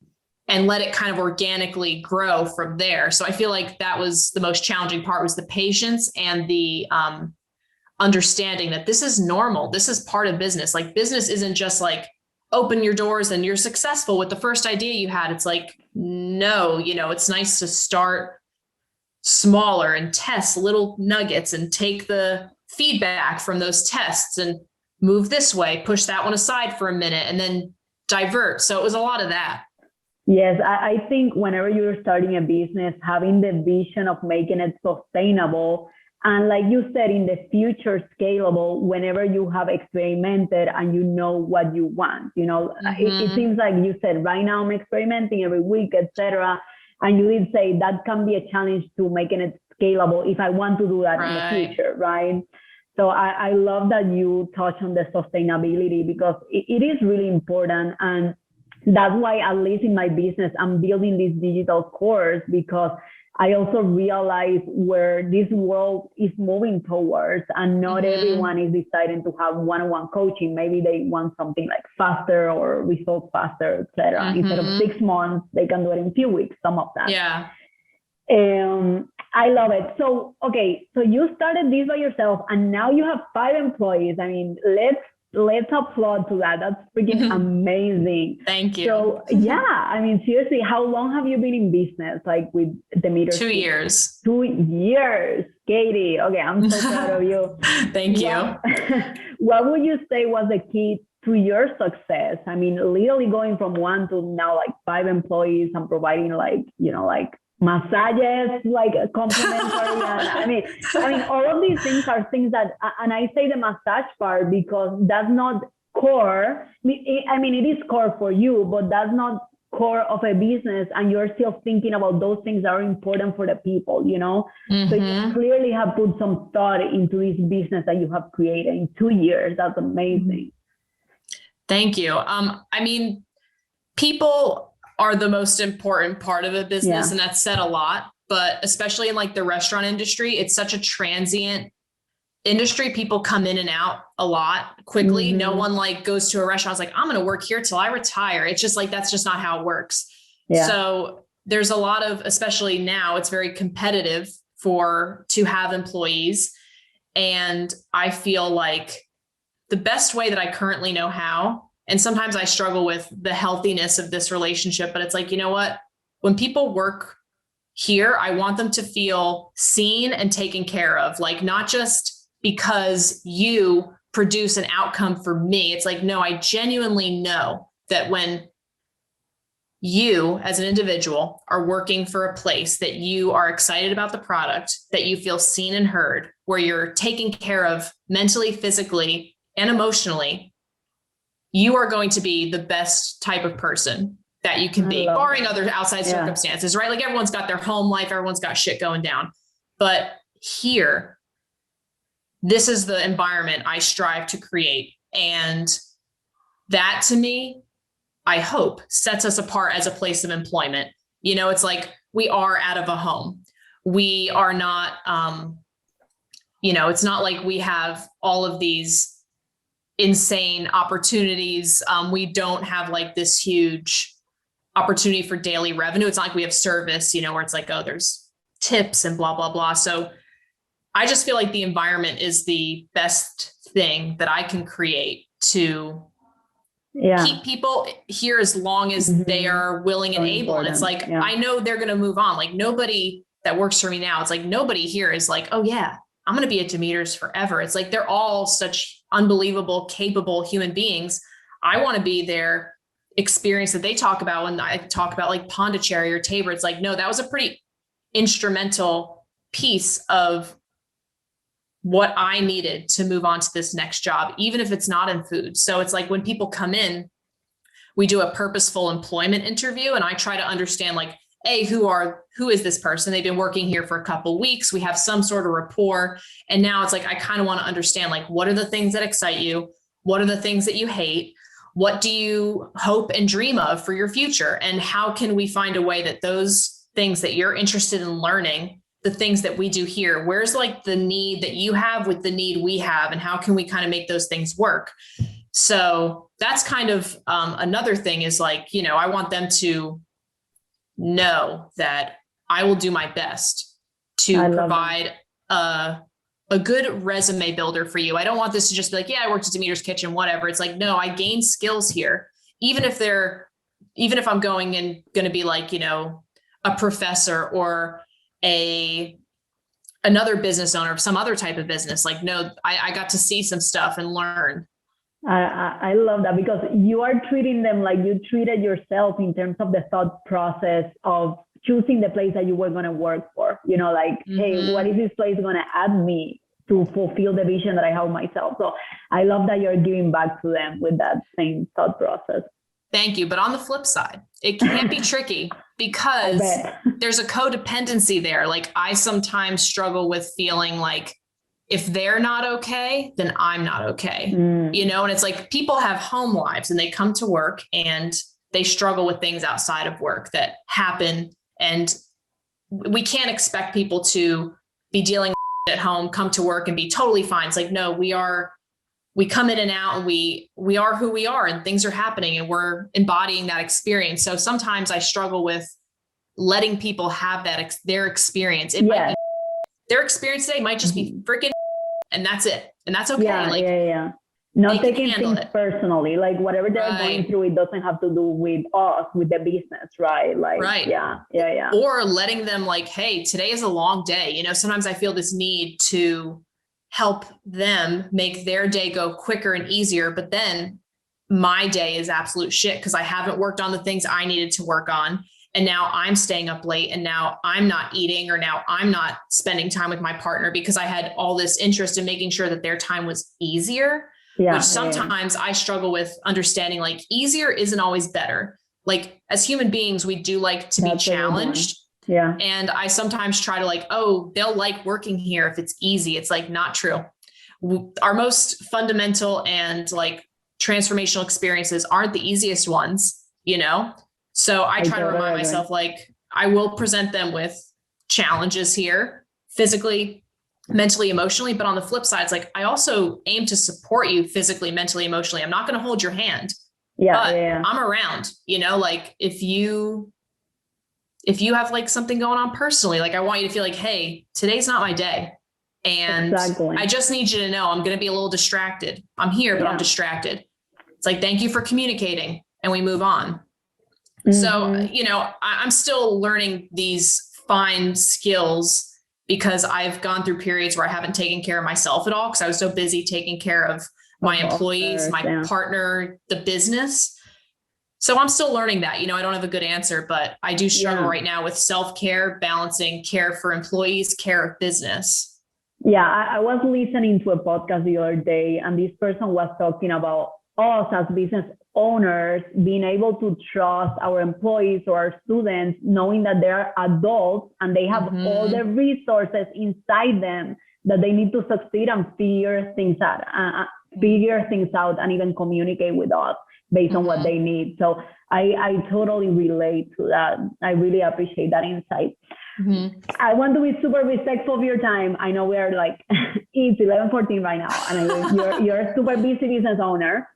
and let it kind of organically grow from there. So I feel like that was the most challenging part, was the patience and the understanding that this is normal. This is part of business. Like, business isn't just like open your doors and you're successful with the first idea you had. It's like, no, it's nice to start smaller and test little nuggets and take the feedback from those tests and move this way, push that one aside for a minute, and then divert. So it was a lot of that. Yes, I think whenever you're starting a business, having the vision of making it sustainable and, like you said, in the future scalable, whenever you have experimented and you know what you want, it seems like you said, right now I'm experimenting every week, etc. And you did say that can be a challenge to making it scalable if I want to do that in the future, right? So I love that you touch on the sustainability, because it is really important. And that's why, at least in my business, I'm building this digital course, because I also realize where this world is moving towards, and not everyone is deciding to have one-on-one coaching. Maybe they want something like faster or results faster, etc. Instead of 6 months, they can do it in a few weeks, some of that. Yeah. I love it. So, okay, so you started this by yourself and now you have 5 employees. I mean, let's applaud to that. That's freaking amazing. Thank you. So yeah, I mean, seriously, how long have you been in business, like with Demeter? 2 years. 2 years, Catie. Okay, I'm so proud of you. Thank you. What would you say was the key to your success? I mean, literally going from 1 to now like 5 employees and providing like massages, like complimentary. I mean, all of these things are things that, and I say the massage part because that's not core. I mean, it is core for you, but that's not core of a business. And you're still thinking about those things that are important for the people, So you clearly have put some thought into this business that you have created in 2 years. That's amazing. Thank you. I mean, people are the most important part of a business, and that's said a lot, but especially in like the restaurant industry, it's such a transient industry. People come in and out a lot quickly. No one like goes to a restaurant, it's like, I'm going to work here till I retire. It's just like, that's just not how it works. So there's a lot of, especially now, it's very competitive to have employees. And I feel like the best way that I currently know how, and sometimes I struggle with the healthiness of this relationship, but it's like, you know what? When people work here, I want them to feel seen and taken care of, like not just because you produce an outcome for me. It's like, no, I genuinely know that when you as an individual are working for a place that you are excited about the product, that you feel seen and heard, where you're taken care of mentally, physically, and emotionally, you are going to be the best type of person that you can be, barring other outside circumstances, right? Like everyone's got their home life, everyone's got shit going down. But here, this is the environment I strive to create. And that to me, I hope, sets us apart as a place of employment. It's like we are out of a home. We are not, it's not like we have all of these insane opportunities. We don't have like this huge opportunity for daily revenue. It's not like we have service, where it's like, oh, there's tips and blah, blah, blah. So I just feel like the environment is the best thing that I can create to keep people here as long as they are willing and able. And it's like, I know they're going to move on. Like nobody that works for me now, it's like nobody here is like, oh yeah, I'm going to be at Demeter's forever. It's like, they're all such unbelievable, capable human beings. I want to be their experience that they talk about when I talk about like Pondicherry or Tabor. It's like, no, that was a pretty instrumental piece of what I needed to move on to this next job, even if it's not in food. So it's like when people come in, we do a purposeful employment interview, and I try to understand like, A, who is this person? They've been working here for a couple of weeks. We have some sort of rapport. And now it's like, I kind of want to understand, like, what are the things that excite you? What are the things that you hate? What do you hope and dream of for your future? And how can we find a way that those things that you're interested in learning the things that we do here? Where's like the need that you have with the need we have, and how can we kind of make those things work? So that's kind of another thing is like, you know, I want them to know that I will do my best to provide a good resume builder for you. I don't want this to just be like, yeah, I worked at Demeter's Kitchen, whatever. It's like, no, I gained skills here. Even if I'm going to be like, you know, a professor or another business owner of some other type of business, like, no, I got to see some stuff and learn. I love that, because you are treating them like you treated yourself in terms of the thought process of choosing the place that you were going to work for, you know, like, hey, what is this place going to add me to fulfill the vision that I have myself? So I love that you're giving back to them with that same thought process. Thank you. But on the flip side, it can be tricky because there's a codependency there. Like, I sometimes struggle with feeling like if they're not okay, then I'm not okay. You know, and it's like people have home lives and they come to work and they struggle with things outside of work that happen. And we can't expect people to be dealing with at home, come to work and be totally fine. It's like, no, we come in and out, and we are who we are, and things are happening and we're embodying that experience. So sometimes I struggle with letting people have that, their experience. It might be, their experience today might just be freaking, and that's it. And that's okay. Not taking things personally, like whatever they're going through, it doesn't have to do with us, with the business, right? Like, Or letting them like, hey, today is a long day. You know, sometimes I feel this need to help them make their day go quicker and easier. But then my day is absolute shit because I haven't worked on the things I needed to work on. And now I'm staying up late, and now I'm not eating, or now I'm not spending time with my partner because I had all this interest in making sure that their time was easier. Which sometimes I struggle with understanding, like, easier isn't always better. Like, as human beings, we do like to be challenged. And I sometimes try to like, oh, they'll like working here if it's easy. It's like, not true. Our most fundamental and like transformational experiences aren't the easiest ones, you know? So I try to remind myself, like, I will present them with challenges here, physically, mentally, emotionally. But on the flip side, it's like, I also aim to support you physically, mentally, emotionally. I'm not going to hold your hand, but I'm around, you know, like if you have like something going on personally, like I want you to feel like, hey, today's not my day. And I just need you to know I'm going to be a little distracted. I'm here, but I'm distracted. It's like, thank you for communicating, and we move on. So, you know, I'm still learning these fine skills because I've gone through periods where I haven't taken care of myself at all because I was so busy taking care of my employees, my partner, the business. So I'm still learning that. You know, I don't have a good answer, but I do struggle right now with self-care, balancing care for employees, care of business. Yeah, I was listening to a podcast the other day, and this person was talking about us as business owners being able to trust our employees or our students, knowing that they're adults and they have all the resources inside them that they need to succeed and figure things out, and even communicate with us based on what they need. So I totally relate to that. I really appreciate that insight. I want to be super respectful of your time. I know we are like, it's 11:14 right now, and you're a super busy business owner.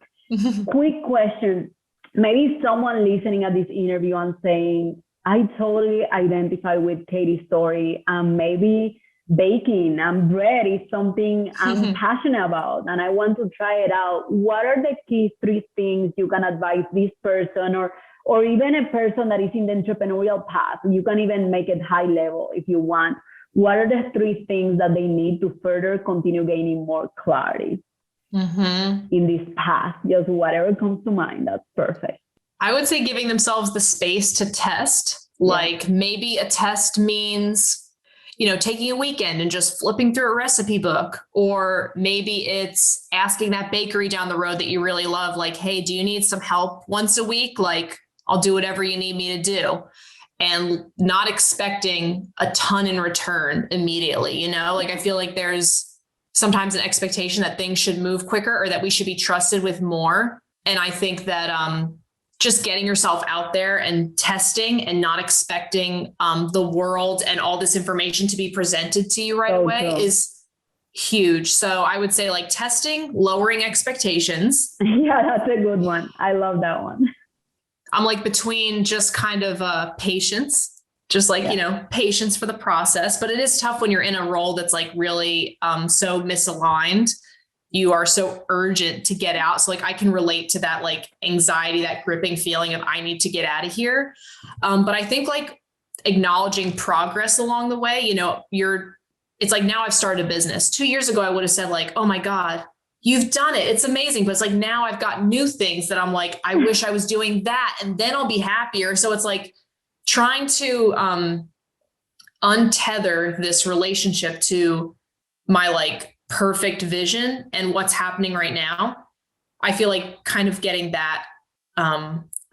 Quick question. Maybe someone listening at this interview and saying, I totally identify with Catie's story, and maybe baking and bread is something I'm passionate about and I want to try it out. What are the key 3 things you can advise this person or even a person that is in the entrepreneurial path? You can even make it high level if you want. What are the 3 things that they need to further continue gaining more clarity in this path? Just whatever comes to mind, that's perfect. I would say giving themselves the space to test. Like maybe a test means, you know, taking a weekend and just flipping through a recipe book, or maybe it's asking that bakery down the road that you really love, like, hey, do you need some help once a week? Like, I'll do whatever you need me to do. And not expecting a ton in return immediately, you know, like I feel like there's sometimes an expectation that things should move quicker or that we should be trusted with more. And I think that just getting yourself out there and testing and not expecting the world and all this information to be presented to you right away is huge. So I would say like testing, lowering expectations. Yeah, that's a good one. I love that one. I'm like between just kind of patience, just like, patience for the process. But it is tough when you're in a role that's like really so misaligned. You are so urgent to get out. So like I can relate to that like anxiety, that gripping feeling of I need to get out of here. But I think like acknowledging progress along the way, it's like now I've started a business. 2 years ago, I would have said like, oh my God, you've done it. It's amazing. But it's like now I've got new things that I'm like, I wish I was doing that and then I'll be happier. So it's like trying to untether this relationship to my like perfect vision and what's happening right now. I feel like kind of getting that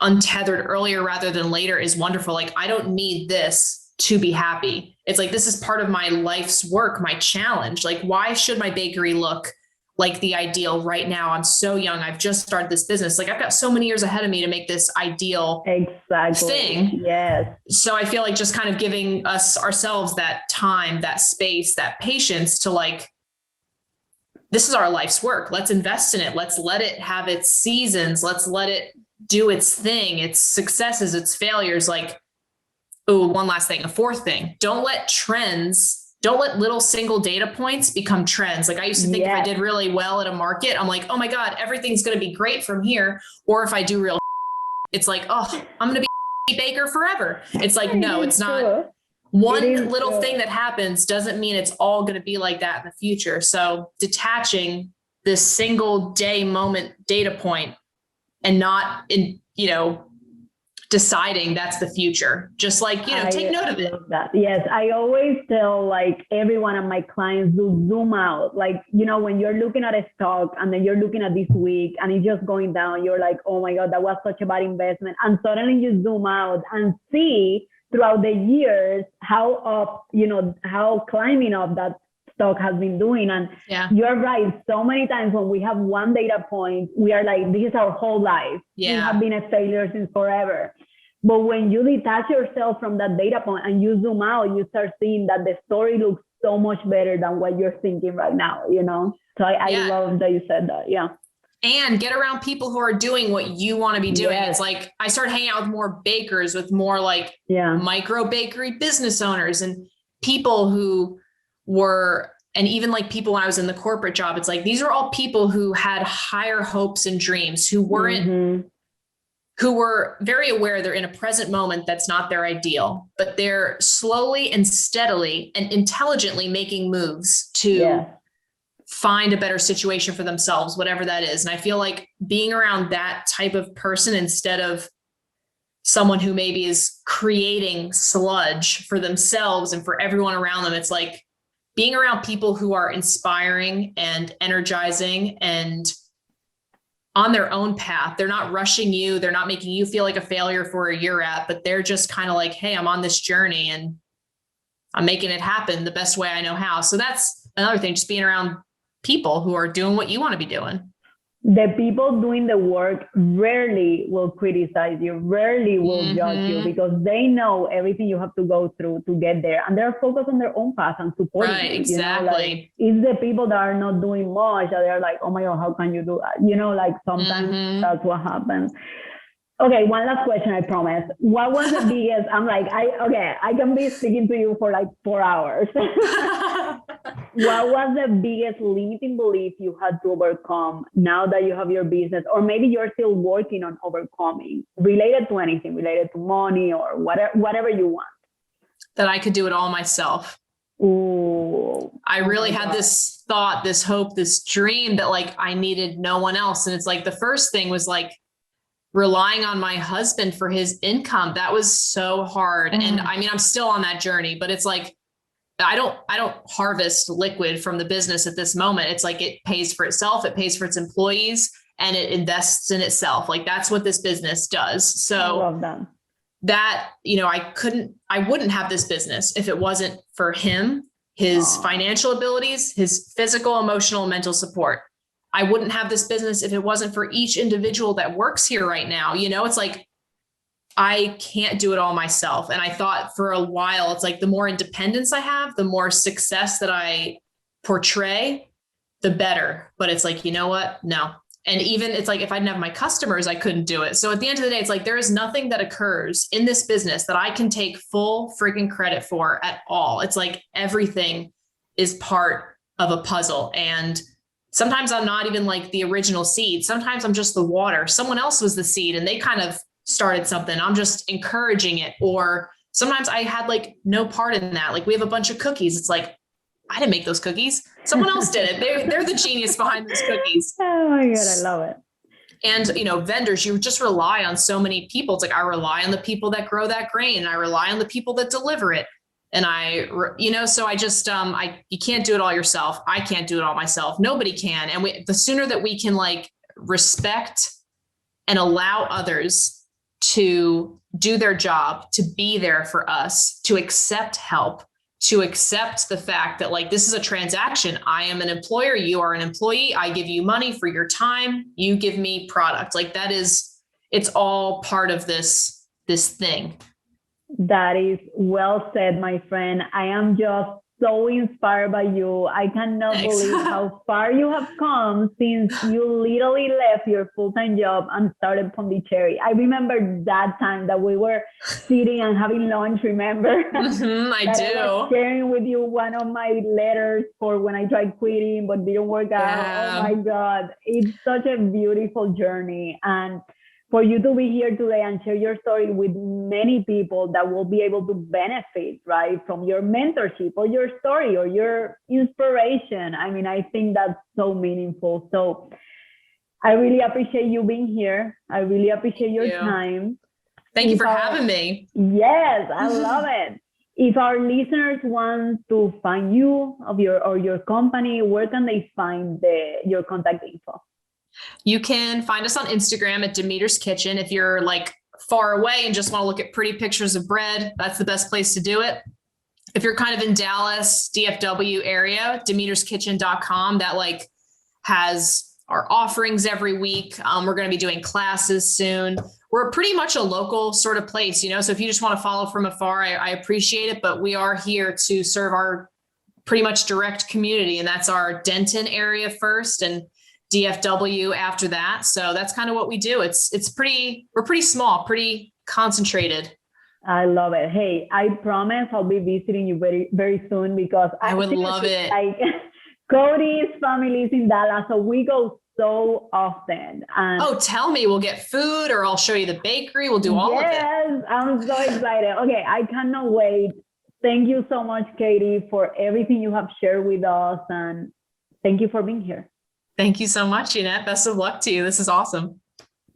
untethered earlier rather than later is wonderful. Like I don't need this to be happy. It's like, this is part of my life's work, my challenge. Like, why should my bakery look like the ideal right now? I'm so young. I've just started this business. Like I've got so many years ahead of me to make this ideal thing. Yes. So I feel like just kind of giving ourselves that time, that space, that patience to like, this is our life's work. Let's invest in it. Let's let it have its seasons. Let's let it do its thing, its successes, its failures. Like, oh, one last thing, a fourth thing. Don't let little single data points become trends. Like I used to think if I did really well at a market, I'm like, oh my God, everything's going to be great from here. Or if I do real, it's like, oh, I'm going to be a baker forever. It's like, no, it's not. One little thing that happens doesn't mean it's all going to be like that in the future. So detaching this single day moment data point and not deciding that's the future. Just like, take note of it. That. Yes. I always tell like every one of my clients to zoom out. Like, when you're looking at a stock and then you're looking at this week and it's just going down, you're like, oh my God, that was such a bad investment. And suddenly you zoom out and see throughout the years how climbing up that stock has been doing. And you're right. So many times when we have one data point, we are like, this is our whole life. We have been a failure since forever. But when you detach yourself from that data point and you zoom out, you start seeing that the story looks so much better than what you're thinking right now, So I love that you said that. Yeah. And get around people who are doing what you want to be doing. Yes. It's like, I started hanging out with more bakers, with more like micro bakery business owners and people who were, and even like people when I was in the corporate job, it's like, these are all people who had higher hopes and dreams, who weren't, who were very aware they're in a present moment that's not their ideal, but they're slowly and steadily and intelligently making moves to find a better situation for themselves, whatever that is. And I feel like being around that type of person instead of someone who maybe is creating sludge for themselves and for everyone around them, it's like being around people who are inspiring and energizing and on their own path. They're not rushing you. They're not making you feel like a failure for where you're at, but they're just kind of like, hey, I'm on this journey and I'm making it happen the best way I know how. So that's another thing, just being around people who are doing what you want to be doing. The people doing the work rarely will criticize you, rarely will judge you, because they know everything you have to go through to get there. And they're focused on their own path and supporting you. Exactly. Like, it's the people that are not doing much that they're like, oh my God, how can you do that? Like sometimes that's what happens. Okay, one last question, I promise. What was the biggest, I can be speaking to you for like 4 hours. What was the biggest limiting belief you had to overcome now that you have your business, or maybe you're still working on overcoming, related to anything, related to money or whatever you want? That I could do it all myself. Ooh. I really had this thought, this hope, this dream that like I needed no one else. And it's like the first thing was like relying on my husband for his income. That was so hard. And I mean, I'm still on that journey, but it's like, I don't harvest liquid from the business at this moment. It's like, it pays for itself. It pays for its employees and it invests in itself. Like that's what this business does. So I love that. I wouldn't have this business if it wasn't for him, his financial abilities, his physical, emotional, and mental support. I wouldn't have this business if it wasn't for each individual that works here right now. It's like, I can't do it all myself. And I thought for a while, it's like the more independence I have, the more success that I portray, the better. But it's like, you know what? No. And even it's like, if I didn't have my customers, I couldn't do it. So at the end of the day, it's like, there is nothing that occurs in this business that I can take full freaking credit for at all. It's like everything is part of a puzzle. And sometimes I'm not even like the original seed. Sometimes I'm just the water. Someone else was the seed and they kind of started something. I'm just encouraging it. Or sometimes I had like no part in that. Like we have a bunch of cookies. It's like, I didn't make those cookies. Someone else did it. They're the genius behind those cookies. Oh my God, I love it. And, vendors, you just rely on so many people. It's like, I rely on the people that grow that grain and I rely on the people that deliver it. And so I just, you can't do it all yourself. I can't do it all myself. Nobody can. And the sooner that we can like respect and allow others to do their job, to be there for us, to accept help, to accept the fact that like, this is a transaction. I am an employer. You are an employee. I give you money for your time. You give me product. Like it's all part of this thing. That is well said, my friend. I am just so inspired by you. I cannot believe how far you have come since you literally left your full-time job and started Pondicherry. I remember that time that we were sitting and having lunch, remember? Mm-hmm, I do. I was sharing with you one of my letters for when I tried quitting, but didn't work out. Yeah. Oh my God. It's such a beautiful journey. And for you to be here today and share your story with many people that will be able to benefit, right, from your mentorship or your story or your inspiration. I mean, I think that's so meaningful. So I really appreciate you being here. I really appreciate your time. Thank you for having me. Yes, I love it. If our listeners want to find you or your company, where can they find your contact info? You can find us on Instagram at Demeter's Kitchen. If you're like far away and just want to look at pretty pictures of bread, that's the best place to do it. If you're kind of in Dallas, DFW area, DemetersKitchen.com, that like has our offerings every week. We're going to be doing classes soon. We're pretty much a local sort of place, so if you just want to follow from afar, I appreciate it, but we are here to serve our pretty much direct community. And that's our Denton area first and DFW after that. So that's kind of what we do. We're pretty small, pretty concentrated. I love it. Hey, I promise I'll be visiting you very, very soon because I would love it. Like Cody's family is in Dallas, so we go so often. And tell me, we'll get food or I'll show you the bakery. We'll do all of it. Yes, I'm so excited. Okay, I cannot wait. Thank you so much, Catie, for everything you have shared with us. And thank you for being here. Thank you so much, Yanet. Best of luck to you. This is awesome.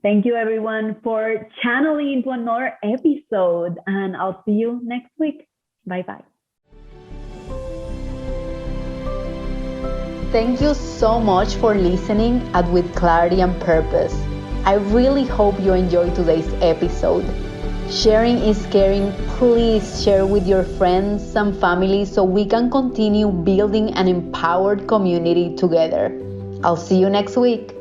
Thank you, everyone, for channeling into another episode. And I'll see you next week. Bye-bye. Thank you so much for listening at With Clarity and Purpose. I really hope you enjoyed today's episode. Sharing is caring. Please share with your friends and family so we can continue building an empowered community together. I'll see you next week.